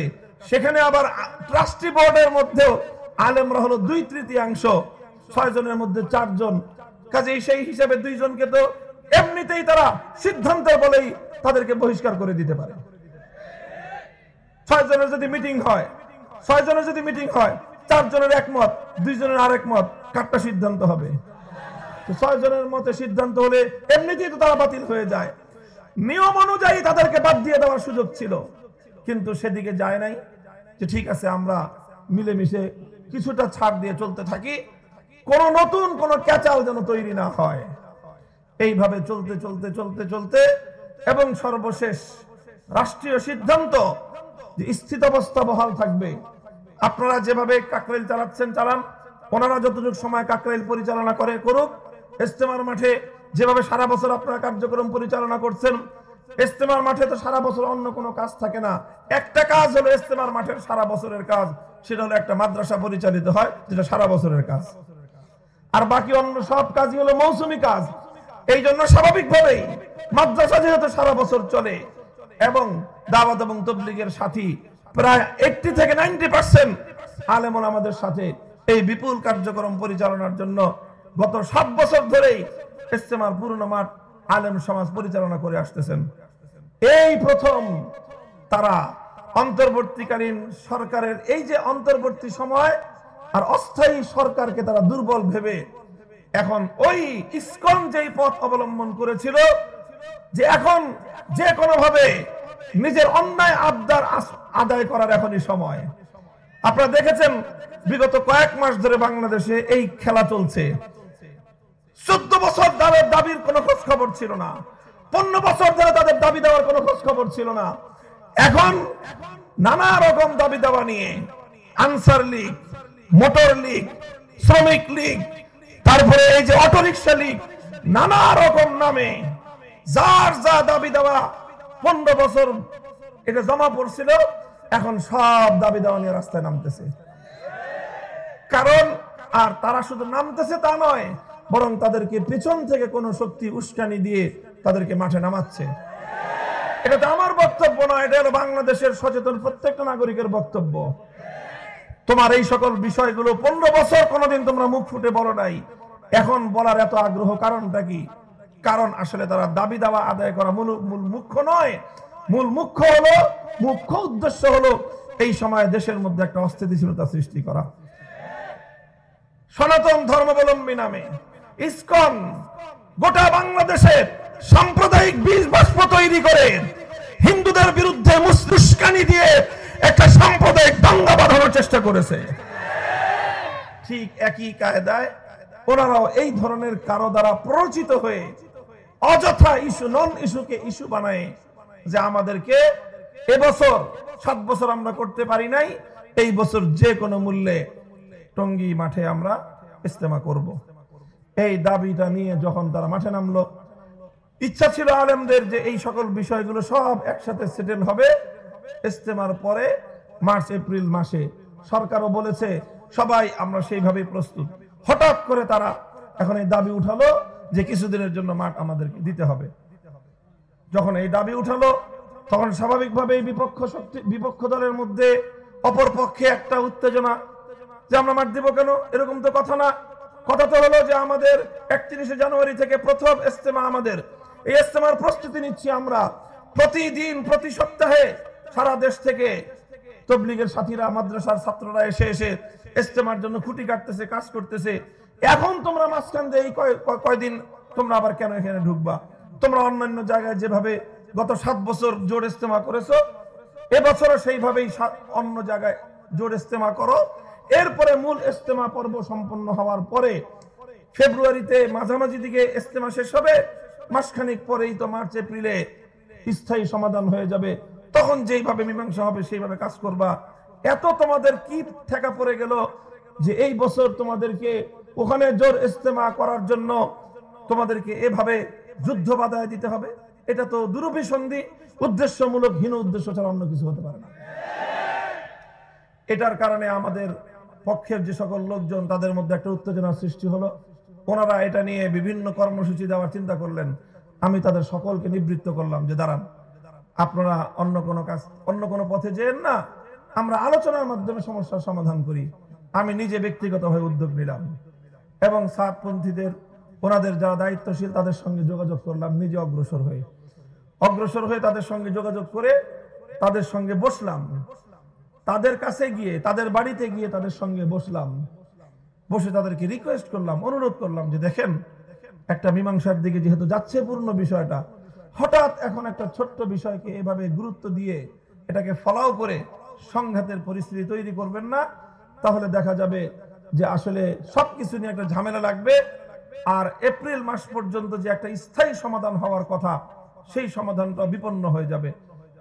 সেখানে আবার ট্রাস্টি বোর্ডের মধ্যেও আলেমরা হলো 2/3, 6 জনের মধ্যে 4 জন। কাজেই সেই হিসেবে 2 জনকে তো এমনিতেই তারা সিদ্ধান্তের বলেই তাদেরকে বহিষ্কার করে দিতে পারে। 6 জনের যদি মিটিং হয়, 4 জনের একমত, 2 জনের আরেক মত, কাটটা সিদ্ধান্ত হবে। 6 জনের মতে সিদ্ধান্ত হলে এমনিতেই তো তারা বাতিল হয়ে যায়। নিয়ম অনুযায়ী তাদেরকে বাদ দিয়ে দেওয়ার সুযোগ ছিল, কিন্তু সেদিকে যায় নাই যে ঠিক আছে আমরা মিলেমিশে কিছুটা ছাড় দিয়ে চলতে থাকি, কোন নতুন কোন ক্যাচাল যেন তৈরি না হয়। এইভাবে চলতে চলতে চলতে চলতে এবং সর্বশেষ রাষ্ট্রীয় সিদ্ধান্ত যে স্থিতাবস্থা বহাল থাকবে। আপনারা যেভাবে কাকরাইল চালাচ্ছেন চালান, ওনারা যতটুকু সময় কাকরাইল পরিচালনা করুক। ইজতেমার মাঠে যেভাবে সারা বছর আপনারা কার্যক্রম পরিচালনা করছেন, ইজতেমার মাঠে তো সারা বছর অন্য কোনো কাজ থাকে না। একটা কাজ হলো ইজতেমার মাঠের সারা বছরের কাজ, সেটা হলো একটা মাদ্রাসা পরিচালিত হয়, যেটা সারা বছরের কাজ। আর বাকি অন্য সব কাজই হলো মৌসুমী কাজ। এই জন্য স্বাভাবিকভাবেই মাদ্রাসা যেহেতু সারা বছর চলে এবং দাওয়াত এবং তাবলীগের সাথী প্রায় 80 থেকে 90% আলেম ওলামাদের সাথে এই বিপুল কার্যক্রম পরিচালনার জন্য গত 7 বছর ধরেই ইজতেমার পুরনো মাঠ আলেম সমাজ পরিচালনা করে আসতেছেন। এই প্রথম তারা অন্তর্বর্তীকালীন সরকারের এই যে অন্তর্বর্তী সময় আর অস্থায়ী সরকারকে তারা দুর্বল ভেবে এখন ওই ইসকন যেই পথ অবলম্বন করেছিল যে এখন যে কোনো ভাবে নিজের অন্যায় আবদার আদায় করার এখনই সময়। আপনারা দেখেছেন বিগত কয়েক মাস ধরে বাংলাদেশে এই খেলা চলছে। 14 বছর তাদের দাবির কোনো খোঁজ খবর ছিল না, 15 বছর ধরে তাদের দাবি দেওয়ার কোনো খোঁজ খবর ছিল না। এখন নানা রকম দাবি দেওয়া নিয়ে আনসার লীগ, মোটর লীগ, শ্রমিক লীগ, তারপরে এই যে অটোরিকশা লীগ, নানা রকম নামে যার যা দাবি দেওয়া 15 বছর এটা জমা পড়ছিল, এখন সব দাবি দেওয়া নিয়ে রাস্তায় নামতেছে। কারণ আর তারা শুধু নামতেছে তা নয়, বরং তাদেরকে পেছন থেকে কোন শক্তি উস্কানি দিয়ে তাদেরকে মাঠে নামাচ্ছে। এটা তো আমার বক্তব্য নয়, এটা হলো বাংলাদেশের সচেতন প্রত্যেকটা নাগরিকের বক্তব্য। তোমার এই সকল বিষয়গুলো 15 বছর কোনোদিন তোমরা মুখ ফুটে বলো নাই, এখন বলার এত আগ্রহ কারণটা কি? কারণ আসলে তারা দাবি দাওয়া আদায় করা মূল মুখ্য নয়। মূল মুখ্য উদ্দেশ্য হলো এই সময় দেশের মধ্যে একটা অস্থিতিশীলতা সৃষ্টি করা। সনাতন ধর্মাবলম্বী নামে ইসকন গোটা বাংলাদেশের সাম্প্রদায়িক বীজ বাষ্প তৈরি করে হিন্দুদের বিরুদ্ধে মুসলিস্কানি দিয়ে একটা সাম্প্রদায়িক দাঙ্গা বাঁধানোর চেষ্টা করেছে। ঠিক একই কায়দায় ওনারাও এই ধরনের কারো দ্বারা প্ররোচিত হয়ে অযথা ইস্যু নন ইস্যুকে ইস্যু বানায় যে আমাদেরকে এবছর 7 বছর আমরা করতে পারি নাই, এই বছর যে কোনো মূল্যে টঙ্গী মাঠে আমরা ইজতেমা করব। এই দাবিটা নিয়ে যখন তারা মাঠে নামলো, ইচ্ছা ছিল আলেমদের যে এই সকল বিষয়গুলো সব একসাথে সেটেল হবে ইজতেমার পরে মার্চ এপ্রিল মাসে। সরকারও বলেছে সবাই আমরা সেইভাবেই প্রস্তুত। হঠাৎ করে তারা এখন এই দাবি উঠালো যে কিছুদিনের জন্য মাঠ আমাদেরকে দিতে হবে। যখন এই দাবি উঠালো তখন স্বাভাবিকভাবে বিপক্ষ দলের মধ্যে অপর পক্ষে একটা উত্তেজনা যে আমরা মাঠ দিব কেন, এরকম তো কথা না। কথা তো হলো যে আমাদের 31শে জানুয়ারি থেকে প্রথম ইজতেমা, আমাদের এই ইজতেমার প্রস্তুতি নিচ্ছি আমরা। প্রতিদিন প্রতি সপ্তাহে সারা দেশ থেকে তাবলীগের সাথীরা, মাদ্রাসার ছাত্ররা এসে ইজতেমার জন্য খুঁটি কাটতেছে, কাজ করতেছে। এখন তোমরা মাঝখান দিয়ে এই কয়দিন তোমরা আবার কেন এখানে ঢুকবা? তোমরা অন্যান্য জায়গায় যেভাবে গত 7 বছর জোর ইজতেমা করেছো, এবছরও সেইভাবেই অন্য জায়গায় জোর ইজতেমা করো। এরপরে মূল ইজতেমা পর্ব সম্পন্ন হওয়ার পরে ফেব্রুয়ারিতে মাঝামাঝি দিকে ইজতেমা শেষ হবে, মাসখানেক পরেই তো মার্চ এপ্রিলে স্থায়ী সমাধান হয়ে যাবে। তখন যেইভাবে মীমাংসা হবে সেইভাবে কাজ করবা। এত তোমাদের কি ঠেকা পড়ে গেল যে এই বছর তোমাদেরকে ওখানে জোর ইজতেমা করার জন্য তোমাদেরকে এভাবে যুদ্ধ বাধায় দিতে হবে? এটা তো দুরভিসন্ধি, উদ্দেশ্যমূলক হীন উদ্দেশ্য ছাড়া অন্য কিছু হতে পারে না। এটার কারণে আমাদের পক্ষের যে সকল লোকজন তাদের মধ্যে একটা উত্তেজনার সৃষ্টি হলো। ওনারা এটা নিয়ে বিভিন্ন কর্মসূচি দেওয়ার চিন্তা করলেন। আমি তাদের সকলকে নিবৃত্ত করলাম যে দাঁড়ান, আপনারা অন্য কোনো কাজ, অন্য কোনো পথে যেন না, আমরা আলোচনার মাধ্যমে সমস্যার সমাধান করি। আমি নিজে ব্যক্তিগতভাবে উদ্যোগ নিলাম এবং সাতপন্থীদের ওনাদের যারা দায়িত্বশীল তাদের সঙ্গে যোগাযোগ করলাম। নিজে অগ্রসর হয়ে তাদের সঙ্গে যোগাযোগ করে তাদের সঙ্গে বসলাম। তাদের কাছে গিয়ে, তাদের বাড়িতে গিয়ে তাদের সঙ্গে বসলাম। বসে তাদেরকে রিকোয়েস্ট করলাম, অনুরোধ করলাম যে দেখেন, একটা মীমাংসার দিকে যেহেতু যাচ্ছে পূর্ণ বিষয়টা, হঠাৎ এখন একটা ছোট্ট বিষয়কে এভাবে গুরুত্ব দিয়ে এটাকে ফলাও করে সংঘাতের পরিস্থিতি তৈরি করবেন না। তাহলে দেখা যাবে যে আসলে সবকিছু নিয়ে একটা ঝামেলা লাগবে, আর এপ্রিল মাস পর্যন্ত যে একটা স্থায়ী সমাধান হওয়ার কথা সেই সমাধানটা বিপন্ন হয়ে যাবে।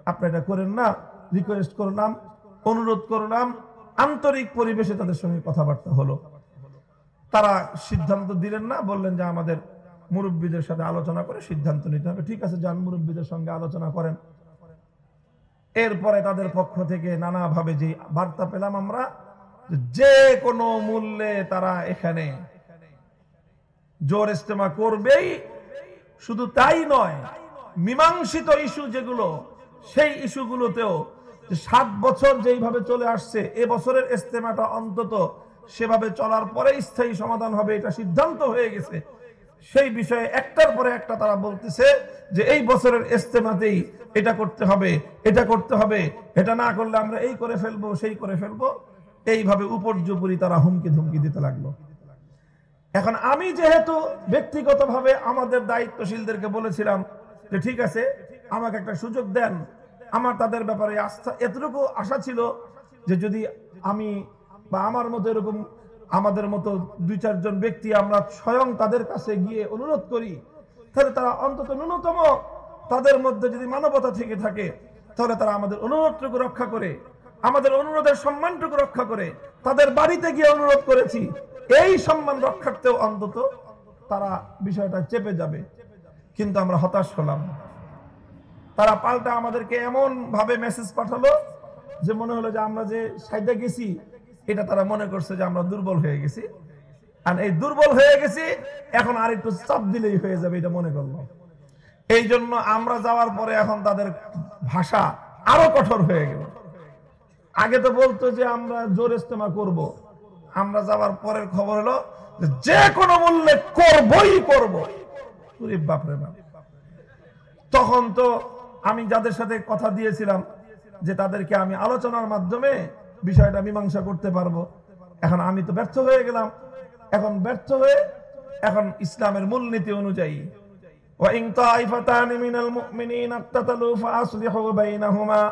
আপনি এটা করেন না। রিকোয়েস্ট করলাম, অনুরোধ করলাম, আন্তরিক পরিবেশে তাদের সঙ্গে কথাবার্তা হলো। তারা সিদ্ধান্ত দিলেন না, বললেন যে আমাদের মুরব্বীদের সাথে আলোচনা করে সিদ্ধান্ত নিতে হবে। ঠিক আছে, যান, মুরব্বীদের সঙ্গে আলোচনা করেন। এরপরে তাদের পক্ষ থেকে নানাভাবে যে বার্তা পেলাম আমরা, যে কোনো মূল্যে তারা এখানে জোর ইজতেমা করবেই। শুধু তাই নয়, মীমাংসিত ইস্যু যেগুলো, সেই ইস্যুগুলোতেও 7 বছর যেইভাবে চলে আসছে, এ বছরের ইজতেমাটা অন্তত সেভাবে চলার পরে স্থায়ী সমাধান হবে, এটা সিদ্ধান্ত হয়ে গেছে। সেই বিষয়ে একটার পরে একটা তারা বলতেছে যে এই বছরের ইজতেমাতেই এটা করতে হবে, এটা করতে হবে, এটা না করলে আমরা এই করে ফেলবো, সেই করে ফেলবো। এইভাবে উপর্যুপরি তারা হুমকি ধুমকি দিতে লাগলো। এখন আমি যেহেতু ব্যক্তিগতভাবে আমাদের দায়িত্বশীলদেরকে বলেছিলাম যে ঠিক আছে, আমাকে একটা সুযোগ দেন, আমার তাদের ব্যাপারে আস্থা, এতটুকু আশা ছিল যে যদি আমি বা আমার মতো এরকম আমাদের মতো 2-4 জন ব্যক্তি আমরা স্বয়ং তাদের কাছে গিয়ে অনুরোধ করি, তাহলে তারা অন্তত ন্যূনতম তাদের মধ্যে যদি মানবতা থেকে থাকে, তাহলে তারা আমাদের অনুরোধটুকু রক্ষা করে, আমাদের অনুরোধের সম্মানটুকু রক্ষা করে। তাদের বাড়িতে গিয়ে অনুরোধ করেছি, এই সম্মান রক্ষার্থেও অন্তত তারা বিষয়টা চেপে যাবে। কিন্তু আমরা হতাশ হলাম। তারা পাল্টা আমাদেরকে এমন ভাবে মেসেজ পাঠালো যে মনে হলো যে আমরা যে সাইডে গেছি, এটা তারা মনে করছে যে আমরা দুর্বল হয়ে গেছি, আর এই দুর্বল হয়ে গেছি এখন আর একটু চাপ দিলেই হয়ে যাবে, এটা মনে করলো। এই জন্য আমরা যাওয়ার পরে এখন তাদের ভাষা আরো কঠোর হয়ে গেল। আগে তো বলতো যে আমরা জোর ইজতেমা করব, আমরা যাওয়ার পরের খবর হলো যে কোনো মূল্যে করবই করব। বাপরে বাপ! তখন তো আমি যাদের সাথে কথা দিয়েছিলাম যে তাদেরকে আমি আলোচনার মাধ্যমে বিষয়টা মীমাংসা করতে পারবো, এখন আমি তো ব্যর্থ হয়ে গেলাম। এখন ব্যর্থ হয়ে এখন ইসলামের মূলনীতি অনুযায়ী وَإِن طَائِفَتَانِ مِنَ الْمُؤْمِنِينَ اقْتَتَلُوا فَأَصْلِحُوا بَيْنَهُمَا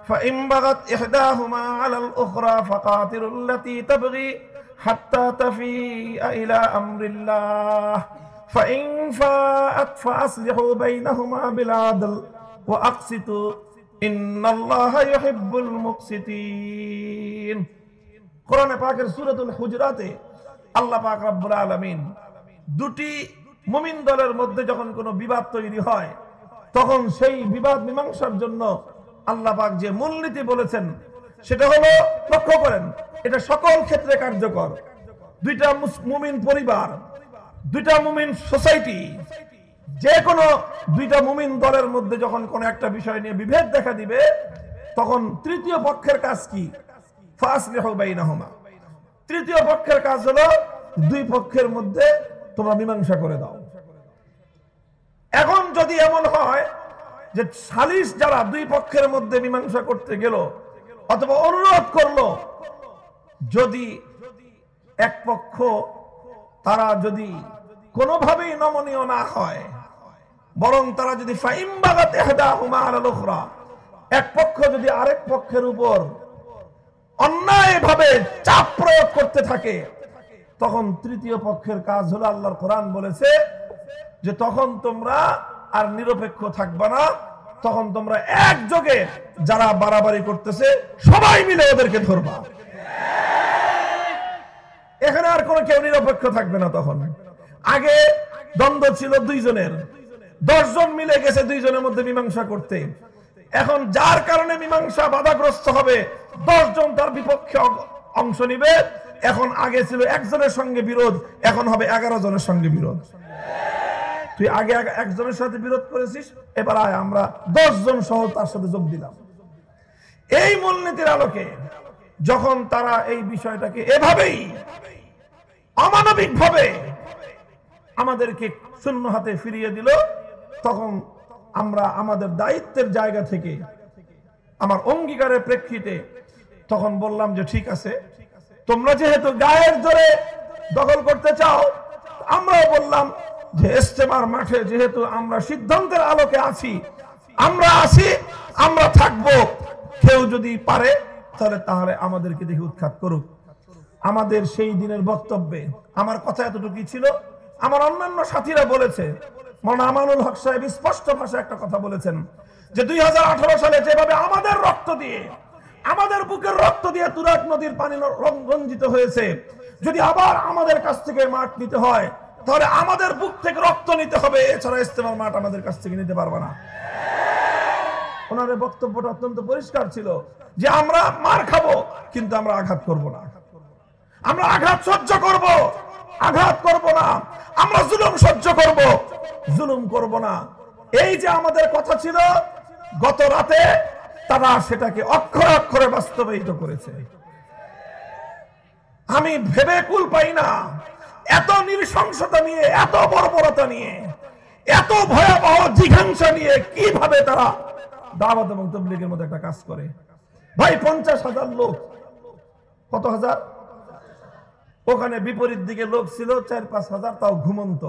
فَإِن بَغَتْ إِحْدَاهُمَا عَلَى الْأُخْرَى فَقَاتِلُوا الَّتِي تَبْغِي حَتَّى تَفِيءَ إِلَى أَمْرِ اللَّهِ فَإِن فَاءَتْ فَأَصْلِحُوا بَيْنَهُمَا بِالْعَدْلِ وَأَقْسِطُوا إِنَّ اللَّهَ يُحِبُّ الْمُقْسِطِينَ। কোরআনে পাকের সূরাতুল হুজরাতে আল্লাহ পাক রব্বুল আলামিন দুটি মুমিন দলের মধ্যে যখন কোনো বিবাদ তৈরি হয়, তখন সেই বিবাদ মীমাংসার জন্য আল্লাহ পাক যে মূলনীতি বলেছেন সেটা হলো, লক্ষ্য করেন, এটা সকল ক্ষেত্রে কার্যকর। দুইটা মুমিন পরিবার, দুইটা মুমিন সোসাইটি, যে কোনো দুইটা মুমিন দলের মধ্যে যখন কোনো একটা বিষয় নিয়ে বিভেদ দেখা দিবে, তখন তৃতীয় পক্ষের কাজ কি? ফাসলিহু বাইনাহুমা। তৃতীয় পক্ষের কাজ হলো দুই পক্ষের মধ্যে তোমরা মীমাংসা করে দাও। এখন যদি এমন হয় যে সালিশ যারা দুই পক্ষের মধ্যে মীমাংসা করতে গেল অথবা অনুরোধ করলো, যদি এক পক্ষ তারা যদি কোনোভাবেই নমনীয় না হয়, বরং তারা যদি ফাইম বাগাত ইহদাহুমা আলাল উখরা, এক পক্ষ যদি আরেক পক্ষের উপর অন্যায়ভাবে চাপ প্রয়োগ করতে থাকে, তখন তৃতীয় পক্ষের কাজ হলো, আল্লাহর কোরআন বলেছে যে তখন তোমরা আর নিরপেক্ষ থাকবা না, তখন তোমরা একযোগে যারা বাড়াবাড়ি করতেছে সবাই মিলে ওদেরকে ধরবা। এখানে আর কোনো কেউ নিরপেক্ষ থাকবে না। তখন আগে দ্বন্দ্ব ছিল দুইজনের, 10 জন মিলে গেছে দুইজনের মধ্যে মীমাংসা করতে। এখন যার কারণে মীমাংসা বাধাগ্রস্ত হবে 10 জন তার বিপক্ষে অংশ নিবে। এখন আগে ছিল একজনের সঙ্গে বিরোধ, এখন হবে 11 জনের সঙ্গে বিরোধ। তুই আগে একজনের সাথে বিরোধ করেছিস, এবার আয় আমরা 10 জন সহ তার সাথে যোগ দিলাম। এই মূলনীতির আলোকে যখন তারা এই বিষয়টাকে এভাবেই অমানবিক ভাবে আমাদেরকে শূন্য হাতে ফিরিয়ে দিল, তখন আমরা আমাদের দায়িত্বের জায়গা থেকে, আমার অঙ্গীকারের প্রেক্ষিতে তখন বললাম যে ঠিক আছে, তোমরা যেহেতু গায়ের জোরে দখল করতে চাও, আমরাও বললাম যে ইজতেমার মাঠে যেহেতু আমরা সিদ্ধান্তের আলোকে আছি, আমরা আছি, আমরা থাকবো। কেউ যদি পারে তাহলে আমাদেরকে দেখে উৎখাত করুক। আমাদের সেই দিনের বক্তব্যে আমার কথা এতটুকুই ছিল। আমার অন্যান্য সাথীরা বলেছে, মাওলানা আমানুল হক সাহেব স্পষ্ট ভাষায় একটা কথা বলেছেন যে 2018 সালে যেভাবে আমাদের রক্ত দিয়ে, আমাদের বুকের রক্ত দিয়ে তুরাগ নদীর পানি রঞ্জিত হয়েছে, যদি আবার আমাদের কাছ থেকে মাঠ নিতে হয় তাহলে আমাদের বুক থেকে রক্ত নিতে হবে, এছাড়া ইজতেমার মাঠ আমাদের কাছ থেকে নিতে পারবে না। ওনাদের বক্তব্যটা অত্যন্ত পরিষ্কার ছিল যে আমরা মার খাবো কিন্তু আমরা আঘাত করব না, আমরা আঘাত সহ্য করব, আঘাত করব না, আমরা জুলুম সহ্য করব, জুলুম করব না। এই যে আমাদের কথা ছিল, গত রাতে তারা সেটাকে অক্ষরে অক্ষরে বাস্তবায়িত করেছে। আমি ভেবে কুল পাই না, এত নৃশংসতা নিয়ে, এত বর্বরতা নিয়ে, এত ভয়াবহ জিঘাংসা নিয়ে কিভাবে তারা দাওয়াত এবং তাবলীগের মধ্যে একটা কাজ করে। ভাই 50,000 লোক, কত হাজার, ওখানে বিপরীত দিকে লোক ছিল 4-5 হাজার, তাও ঘুমন্ত।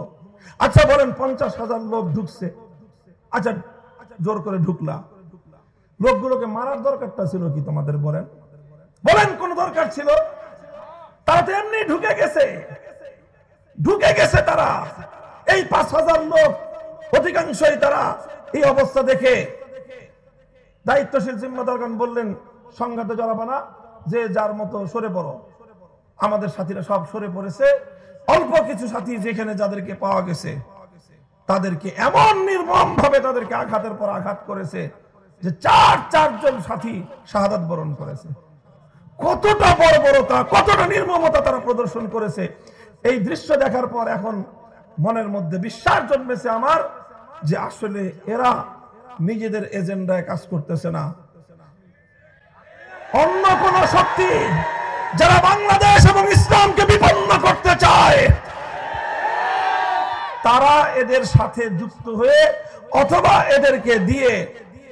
আচ্ছা বলেন 50,000 লোক ঢুকছে, আচ্ছা জোর করে ঢুকলা, লোকগুলোকে মারার দরকারটা ছিল কি তোমাদের? বলেন বলেন কোন দরকার ছিল? তারা তো এমনি ঢুকে গেছে তারা। এই 5,000 লোক অধিকাংশই তারা এই অবস্থা দেখে দায়িত্বশীল জিম্মাদারগণ বললেন, সংঘাতে জড়াবা না, যে যার মতো সরে পড়ো। আমাদের সাথীরা সব সরে পড়েছে। অল্প কিছু সাথী যেখানে যাদেরকে পাওয়া গেছে তাদেরকে এমন নির্মম ভাবে তাদেরকে আঘাতের পর আঘাত করেছে যে 4 জন সাথী শাহাদাত বরণ করেছে। কতটা বর্বরতা, কতটা নির্মমতা তারা প্রদর্শন করেছে। এই দৃশ্য দেখার পর এখন মনের মধ্যে বিশ্বাস জন্মেছে আমার যে আসলে এরা নিজেদের এজেন্ডায় কাজ করতেছে না, অন্য কোন শক্তি যারা বাংলাদেশ এবং ইসলামকে বিপন্ন করতে চায় তারা এদের সাথে যুক্ত হয়ে অথবা এদেরকে দিয়ে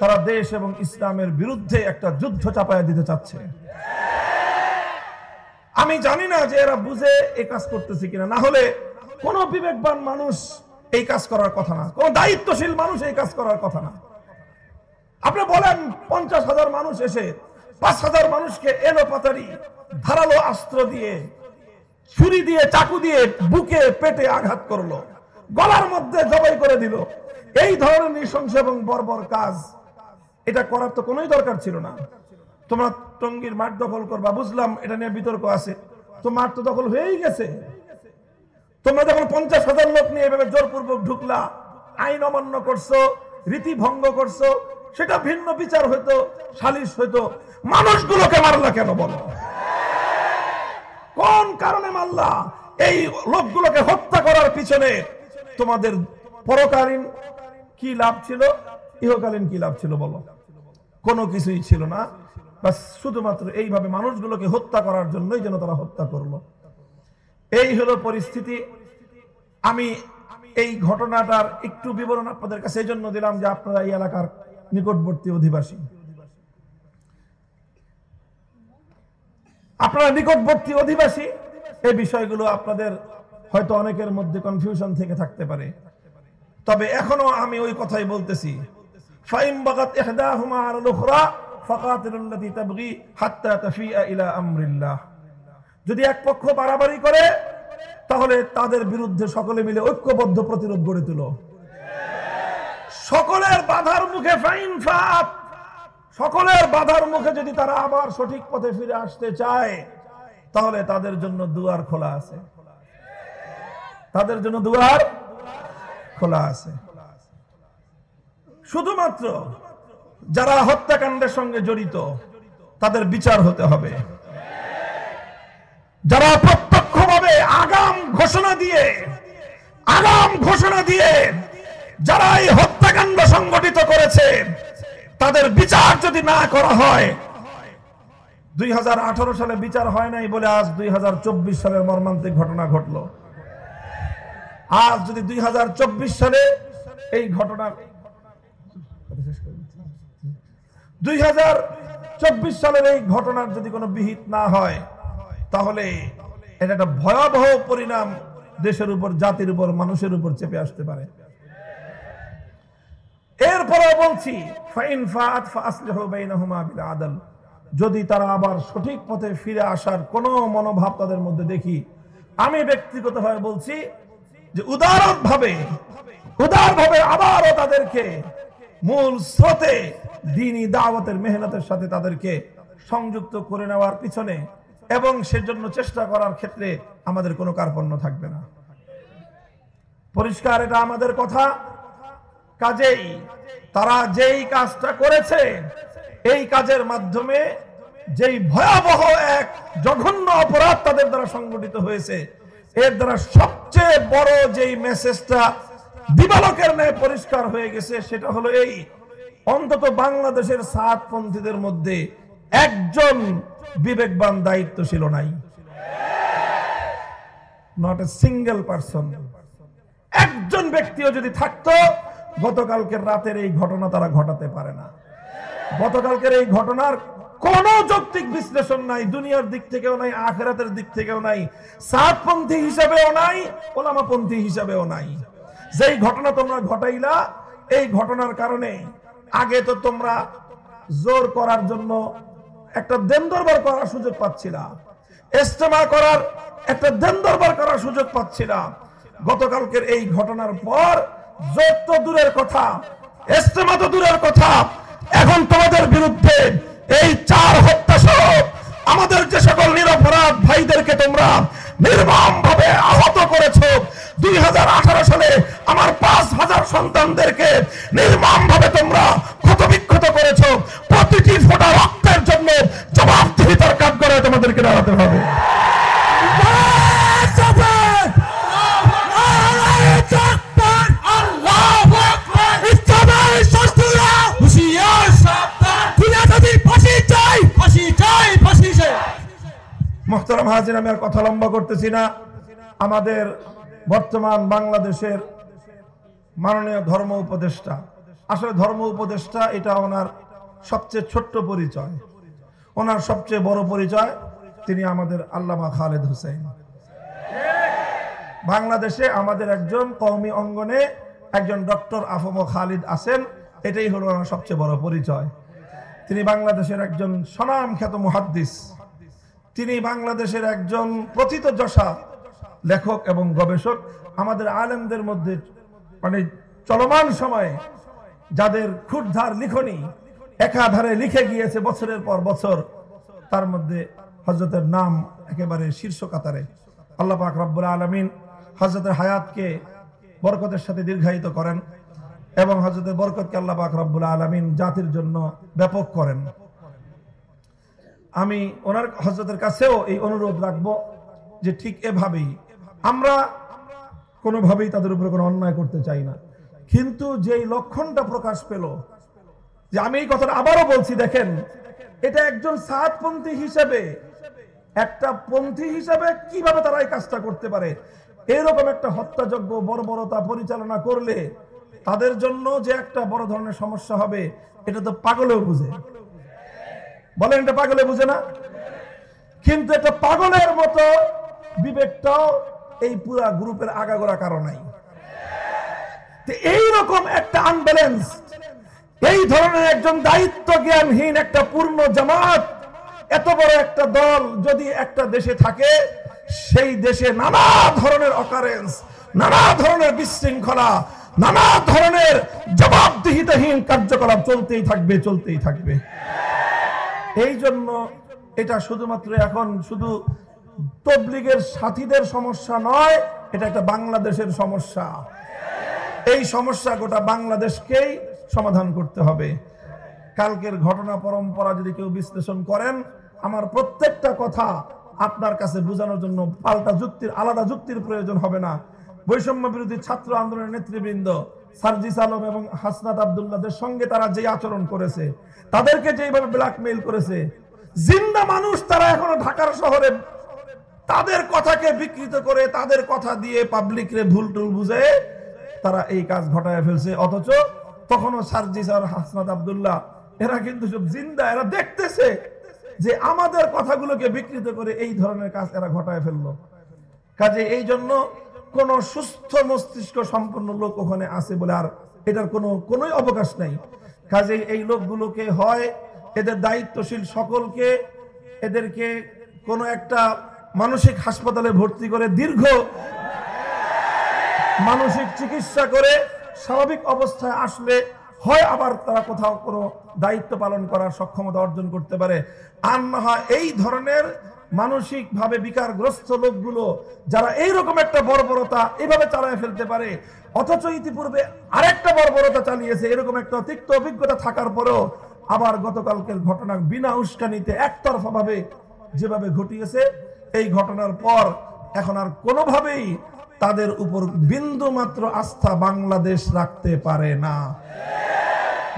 তারা দেশ এবং ইসলামের বিরুদ্ধে একটা যুদ্ধ চাপায়া দিতে চাচ্ছে। আমি জানি না যে এরা বুঝে এই কাজ করতেছে কিনা, না হলে কোন বিবেকবান মানুষ এই কাজ করার কথা না, কোন দায়িত্বশীল মানুষ এই কাজ করার কথা না। আপনি বলেন 50,000 মানুষ এসে 5,000 মানুষকে এলোপাতাড়ি ধারালো অস্ত্র দিয়ে, ছুরি দিয়ে, চাকু দিয়ে বুকে পেটে আঘাত করলো, গলার মধ্যে জবাই করে দিল। এই ধরনের নৃশংস এবং বর্বর কাজ এটা করার তো কোনোই দরকার ছিল না। তোমরা টঙ্গীর মাঠ দখল করবা, বুঝলাম এটা নিয়ে বিতর্ক আছে, তো মাঠ তো দখল হয়েই গেছে। তোমরা যখন 50,000 লোক নিয়ে এভাবে জোরপূর্বক ঢুকলা, আইন অমান্য করছো, রীতি ভঙ্গ করছো, সেটা ভিন্ন বিচার হইতো, সালিশ হইতো। মানুষগুলোকে মারলা কেন বলো? কোন কারণে মারলা? এই লোকগুলোকে হত্যা করার পিছনে তোমাদের পরকালীন কি লাভ ছিল, ইহকালীন কি লাভ ছিল বলো? কোনো কিছুই ছিল না। বাস শুধুমাত্র এইভাবে মানুষগুলোকে হত্যা করার জন্যই যেন তারা হত্যা করলো। এই হলো পরিস্থিতি। আমি এই ঘটনাটার একটু বিবরণ আপনাদের কাছে এই জন্য দিলাম যে আপনারা এই এলাকার নিকটবর্তী অধিবাসী, আপনারা নিকটবর্তী অধিবাসী, এই বিষয়গুলো আপনাদের হয়তো অনেকের মধ্যে কনফিউশন থেকে থাকতে পারে। তবে এখনো আমি ওই কথাই বলতেছি, ফাইম বাগাত ইহদাহুমা আলাল উখরা ফাকাতিলুল্লাতী তাবগী হাত্তা তাফিআ ইলা আমরিল্লাহ। যদি এক পক্ষ বাড়াবাড়ি করে তাহলে তাদের বিরুদ্ধে সকলে মিলে ঐক্যবদ্ধ প্রতিরোধ গড়ে তুলো। সকলের বাধার মুখে ফাইন ফাত, সকলের বাধার মুখে যদি তারা আবার সঠিক পথে ফিরে আসতে চায় তাহলে তাদের জন্য দুয়ার খোলা আছে, তাদের জন্য দুয়ার খোলা আছে। শুধুমাত্র যারা হত্যাকাণ্ডের সঙ্গে জড়িত তাদের বিচার হতে হবে। যারা প্রত্যক্ষভাবে আগাম ঘোষণা দিয়ে যারা এই হত্যাকাণ্ড সংগঠিত করেছে তাদের বিচার যদি না করা হয়, 2018 সালে বিচার হয় নাই বলে আজ 2024 সালের মর্মান্তিক ঘটনা ঘটলো। আজ যদি 2024 সালে এই ঘটনা 2024 সালের এই ঘটনার যদি কোনো বিহিত না হয় তাহলে এটা একটা ভয়াবহ পরিণাম দেশের উপর, জাতির উপর, মানুষের উপর চেপে আসতে পারে। এরপরে বলছি ফাইন ফাআত ফাসলিহু বাইনাহুমা বিল আদল, যদি তারা আবার সঠিক পথে ফিরে আসার কোনো মনোভাব তাদের মধ্যে দেখি, আমি ব্যক্তিগতভাবে বলছি যে উদারভাবে আবারও তাদেরকে মূল স্রোতে দ্বীনি দাওয়াতের মেহনতের সাথে তাদেরকে সংযুক্ত করে নেওয়ার পিছনে এবং সেজন্য চেষ্টা করার ক্ষেত্রে আমাদের কোনো কার্পণ্য থাকবে না। পরিষ্কার এটা আমাদের কথা। কাজেই তারা যেই কাজটা করেছে এই কাজের মাধ্যমে যেই ভয়াবহ এক জঘন্য অপরাধ তাদের দ্বারা সংগঠিত হয়েছে, এর দ্বারা সবচেয়ে বড় যেই মেসেজটা দিবালোকের ন্যায় পরিষ্কার হয়ে গেছে সেটা হলো এই, অন্তত বাংলাদেশের সাতপন্থীদের মধ্যে একজন বিবেকবান দায়িত্বশীল নাই, নট এ সিঙ্গেল পারসন। একজন ব্যক্তিও যদি থাকতো গতকালকের রাতের এই ঘটনা তারা ঘটাতে পারে না। গতকালকের এই ঘটনার কোন যৌক্তিক বিশ্লেষণ নাই, দুনিয়ার দিক থেকেও নাই, আখিরাতের দিক থেকেও নাই, সাতপন্থী হিসাবেও নাই, ওলামাপন্থী হিসাবেও নাই। যেই ঘটনা তোমরা ঘটাইলা এই ঘটনার কারণে আগে তো তোমরা জোর করার জন্য একটা দেন দরবার করার সুযোগ পাচ্ছিলা, ইজতেমা করার একটা দেন দরবার করার সুযোগ পাচ্ছিলা। গতকালকের এই ঘটনার পর জোর তো দূরের কথা, ইজতেমা তো দূরের কথা, এখন তোমাদের বিরুদ্ধে এই 4 হত্যা সহ আমাদের যে সকল নিরপরাধ ভাইদেরকে তোমরা নির্মমভাবে আহত করেছো, 2018 সালে আমার 5000 সন্তানদেরকে নির্মমভাবে তোমরা ক্ষতবিক্ষত করেছো, প্রতিটি ফোঁটা রক্তের জন্য জবাবদিহিতার কাজ করে তোমাদেরকে দাঁড়াতে হবে। মোহতারাম হাজির, আমি আর কথা লম্বা করতেছি না। আমাদের বর্তমান বাংলাদেশের মাননীয় ধর্ম উপদেষ্টা, আসলে ধর্ম উপদেষ্টা এটা ওনার সবচেয়ে ছোট্ট পরিচয়, ওনার সবচেয়ে বড় পরিচয় তিনি আমাদের আল্লামা খালেদ হোসেন। বাংলাদেশে আমাদের একজন কওমি অঙ্গনে একজন ডক্টর আফম খালিদ আছেন, এটাই হলো ওনার সবচেয়ে বড় পরিচয়। তিনি বাংলাদেশের একজন স্বনামখ্যাত মুহাদ্দিস, তিনি বাংলাদেশের একজন প্রথিতযশা লেখক এবং গবেষক। আমাদের আলেমদের মধ্যে মানে চলমান সময়ে যাদের ক্ষুরধার লিখনি একাধারে লিখে গিয়েছে বছরের পর বছর, তার মধ্যে হযরতের নাম একেবারে শীর্ষ কাতারে। আল্লাহ পাক রব্বুল আলামিন হযরতের হায়াতকে বরকতের সাথে দীর্ঘায়িত করেন এবং হযরতের বরকতকে আল্লাহ পাক রব্বুল আলামিন জাতির জন্য ব্যাপক করেন। আমি ওনার হযরতের কাছেও এই অনুরোধ রাখবো যে ঠিক এভাবেই আমরা কোনোভাবেই তাদের উপরে কোনো অন্যায় করতে চাই না, কিন্তু যেই লক্ষণটা প্রকাশ পেল, যে আমি এই কথাটা আবারও বলছি, দেখেন এটা একজন সাতপন্থী হিসেবে, একটা পন্থী হিসেবে কিভাবে তারা এই কাজটা করতে পারে। এরকম একটা হত্যাযজ্ঞ বর্বরতা পরিচালনা করলে তাদের জন্য যে একটা বড় ধরনের সমস্যা হবে এটা তো পাগলেও বুঝে। বলেন এটা পাগলে বুঝে না? কিন্তু এটা পাগলের মতো বিবেকটাও এই পুরা গ্রুপের আগাগোড়া কারণ নাই। এইরকম একটা আনব্যালেন্স, এই ধরনের একজন দায়িত্ব জ্ঞানহীন একটা পূর্ণ জামাত, এত বড় একটা দল যদি একটা দেশে থাকে, সেই দেশে নানা ধরনের অকারেন্স, নানা ধরনের বিশৃঙ্খলা, নানা ধরনের জবাবদিহিতাহীন কার্যকলাপ চলতেই থাকবে। এই জন্য এটা শুধুমাত্র এখন শুধু তবলিগের সাথীদের সমস্যা নয়, এটা একটা বাংলাদেশের সমস্যা। এই সমস্যা গোটা বাংলাদেশকেই সমাধান করতে হবে। কালকের ঘটনা পরম্পরা যদি কেউ বিশ্লেষণ করেন, আমার প্রত্যেকটা কথা আপনার কাছে বোঝানোর জন্য আলাদা যুক্তির প্রয়োজন হবে না। বৈষম্য বিরোধী ছাত্র আন্দোলনের নেতৃবৃন্দ সার্জিস আলম এবং হাসনাত আব্দুল্লাহদের সঙ্গে তারা যে আচরণ করেছে, তাদেরকে যেভাবে ব্ল্যাকমেইল করেছে, জিন্দা মানুষ তারা এখনো ঢাকার শহরে তাদের কথাকে বিকৃত করে, তাদের কথা দিয়ে পাবলিকরে ভুল টুল বুঝে তারা এই কাজ ঘটায় ফেলছে। অথচ তখনও সার্জিস আর হাসনাত আব্দুল্লাহ এরা কিন্তু সব জিন্দা, এরা দেখতেছে যে আমাদের কথাগুলোকে বিকৃত করে এই ধরনের কাজ এরা ঘটায় ফেললো। কাজে এই জন্য কোন সুস্থ মস্তিষ্ক সম্পন্ন লোক ওখানে আছে বলে আর এটার কোনোই অবকাশ নাই। কাজে এই লোকগুলোকে হয় এদের দায়িত্বশীল সকলকে এদেরকে কোন একটা মানসিক হাসপাতালে ভর্তি করে দীর্ঘ মানসিক চিকিৎসা করে স্বাভাবিক অবস্থায় আসলে হয় আবার তারা কোথাও কোনো দায়িত্ব পালন করার সক্ষমতা অর্জন করতে পারে। আর না হয় এই ধরনের মানসিক ভাবে বিকারগ্রস্ত লোকগুলো যারা এইরকম একটা বর্বরতা এইভাবে চালায় ফেলতে পারে, অথচ ইতিপূর্বে আরেকটা বর্বরতা চালিয়েছে, এরকম একটা তিক্ত অভিজ্ঞতা থাকার পরেও আবার গতকালকের ঘটনা বিনা উস্কানিতে একতরফা ভাবে যেভাবে ঘটিয়েছে, এই ঘটনার পর এখন আর কোনোভাবেই তাদের উপর বিন্দু মাত্র আস্থা বাংলাদেশ রাখতে পারে না।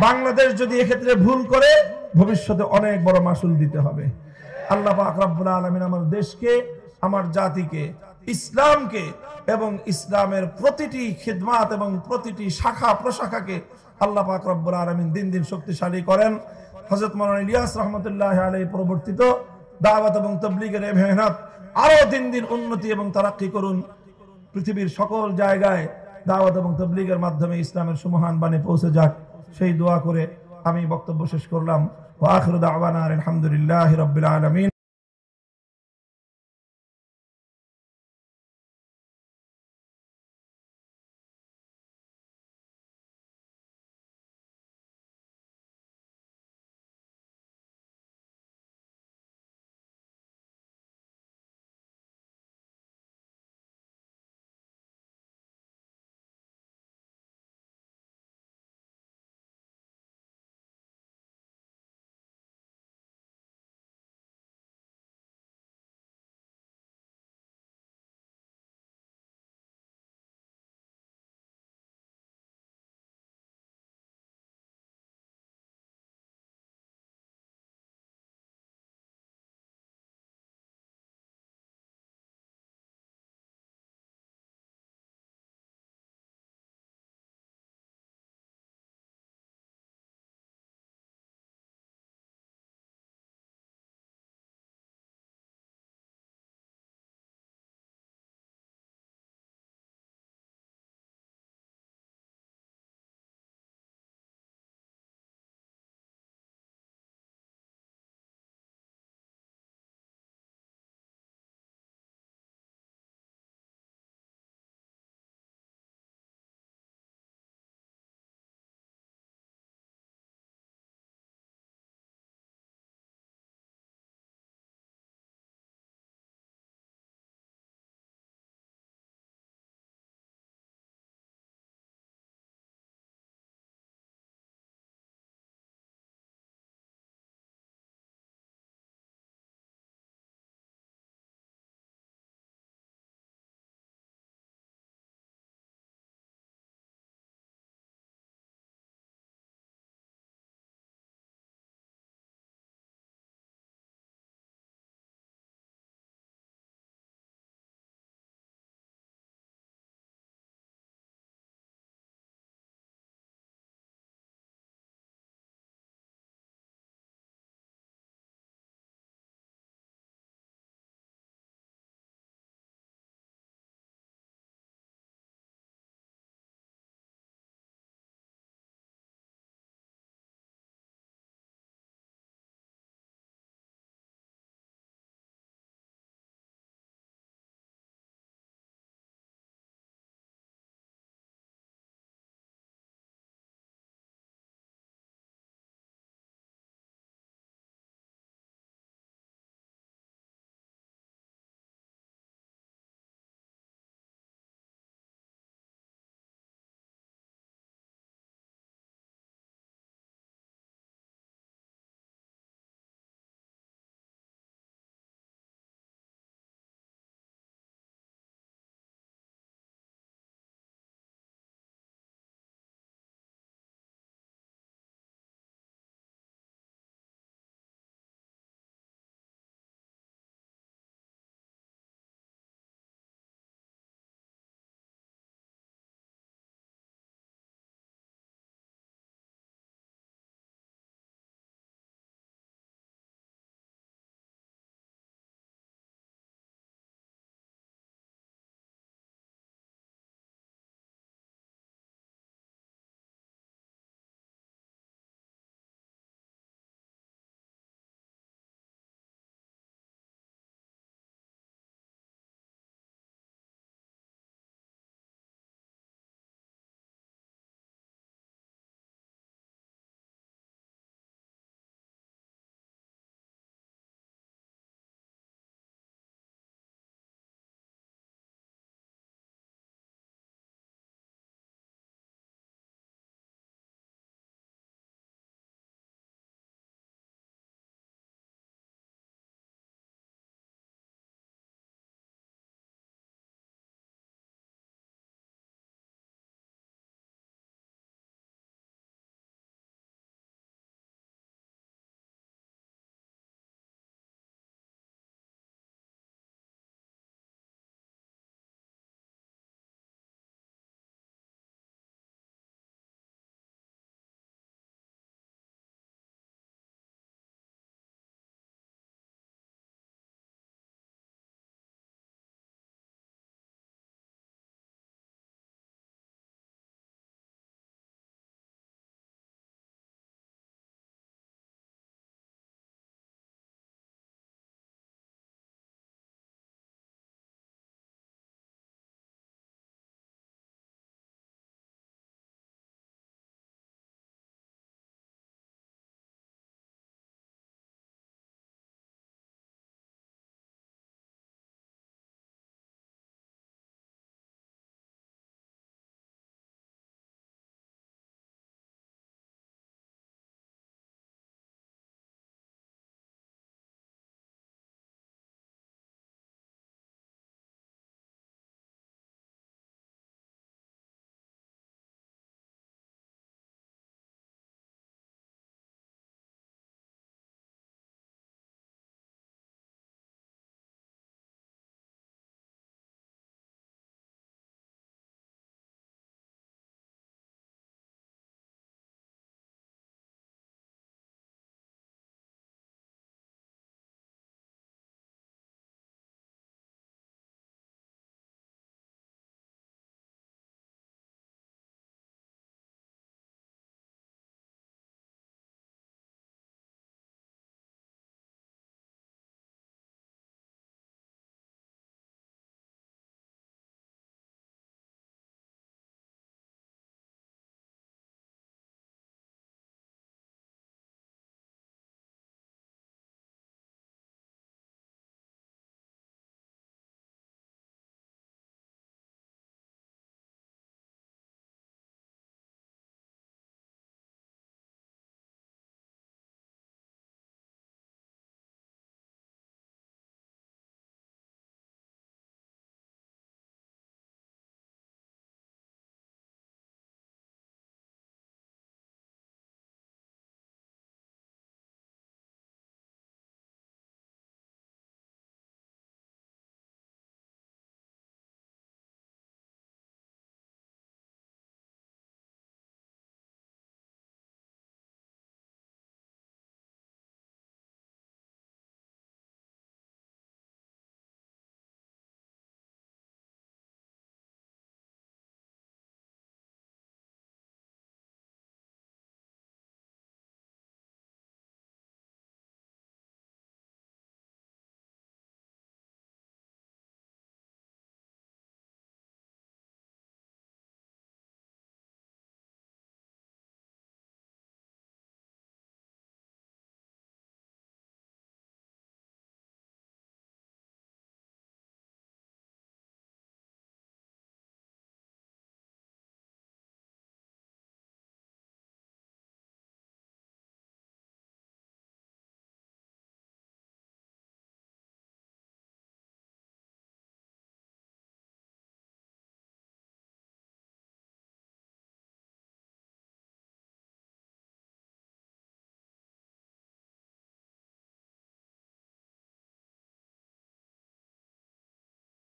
বাংলাদেশ যদি এক্ষেত্রে ভুল করে ভবিষ্যতে অনেক বড় মাসুল দিতে হবে। আল্লাহ পাক রব্বুল আলামিন আমার দেশকে, আমার জাতিকে, ইসলামকে এবং ইসলামের প্রতিটি খিদমাত এবং প্রতিটি শাখা প্রশাখাকে আল্লাহ পাক রব্বুল আলামিন দিন দিন শক্তিশালী করেন। হযরত মাওলানা ইলিয়াস রাহমাতুল্লাহি আলাইহি প্রবর্তিত দাওয়াত এবং তাবলীগের এই মেহনত আরো দিন দিন উন্নতি এবং তারাক্কি করুন। পৃথিবীর সকল জায়গায় দাওয়াত এবং তাবলীগের মাধ্যমে ইসলামের সুমহান বাণী পৌঁছে যাক, সেই দোয়া করে আমি বক্তব্য শেষ করলাম। ওয়া আখিরু দাওয়ানা আলহামদুলিল্লাহি রাব্বিল আলামিন।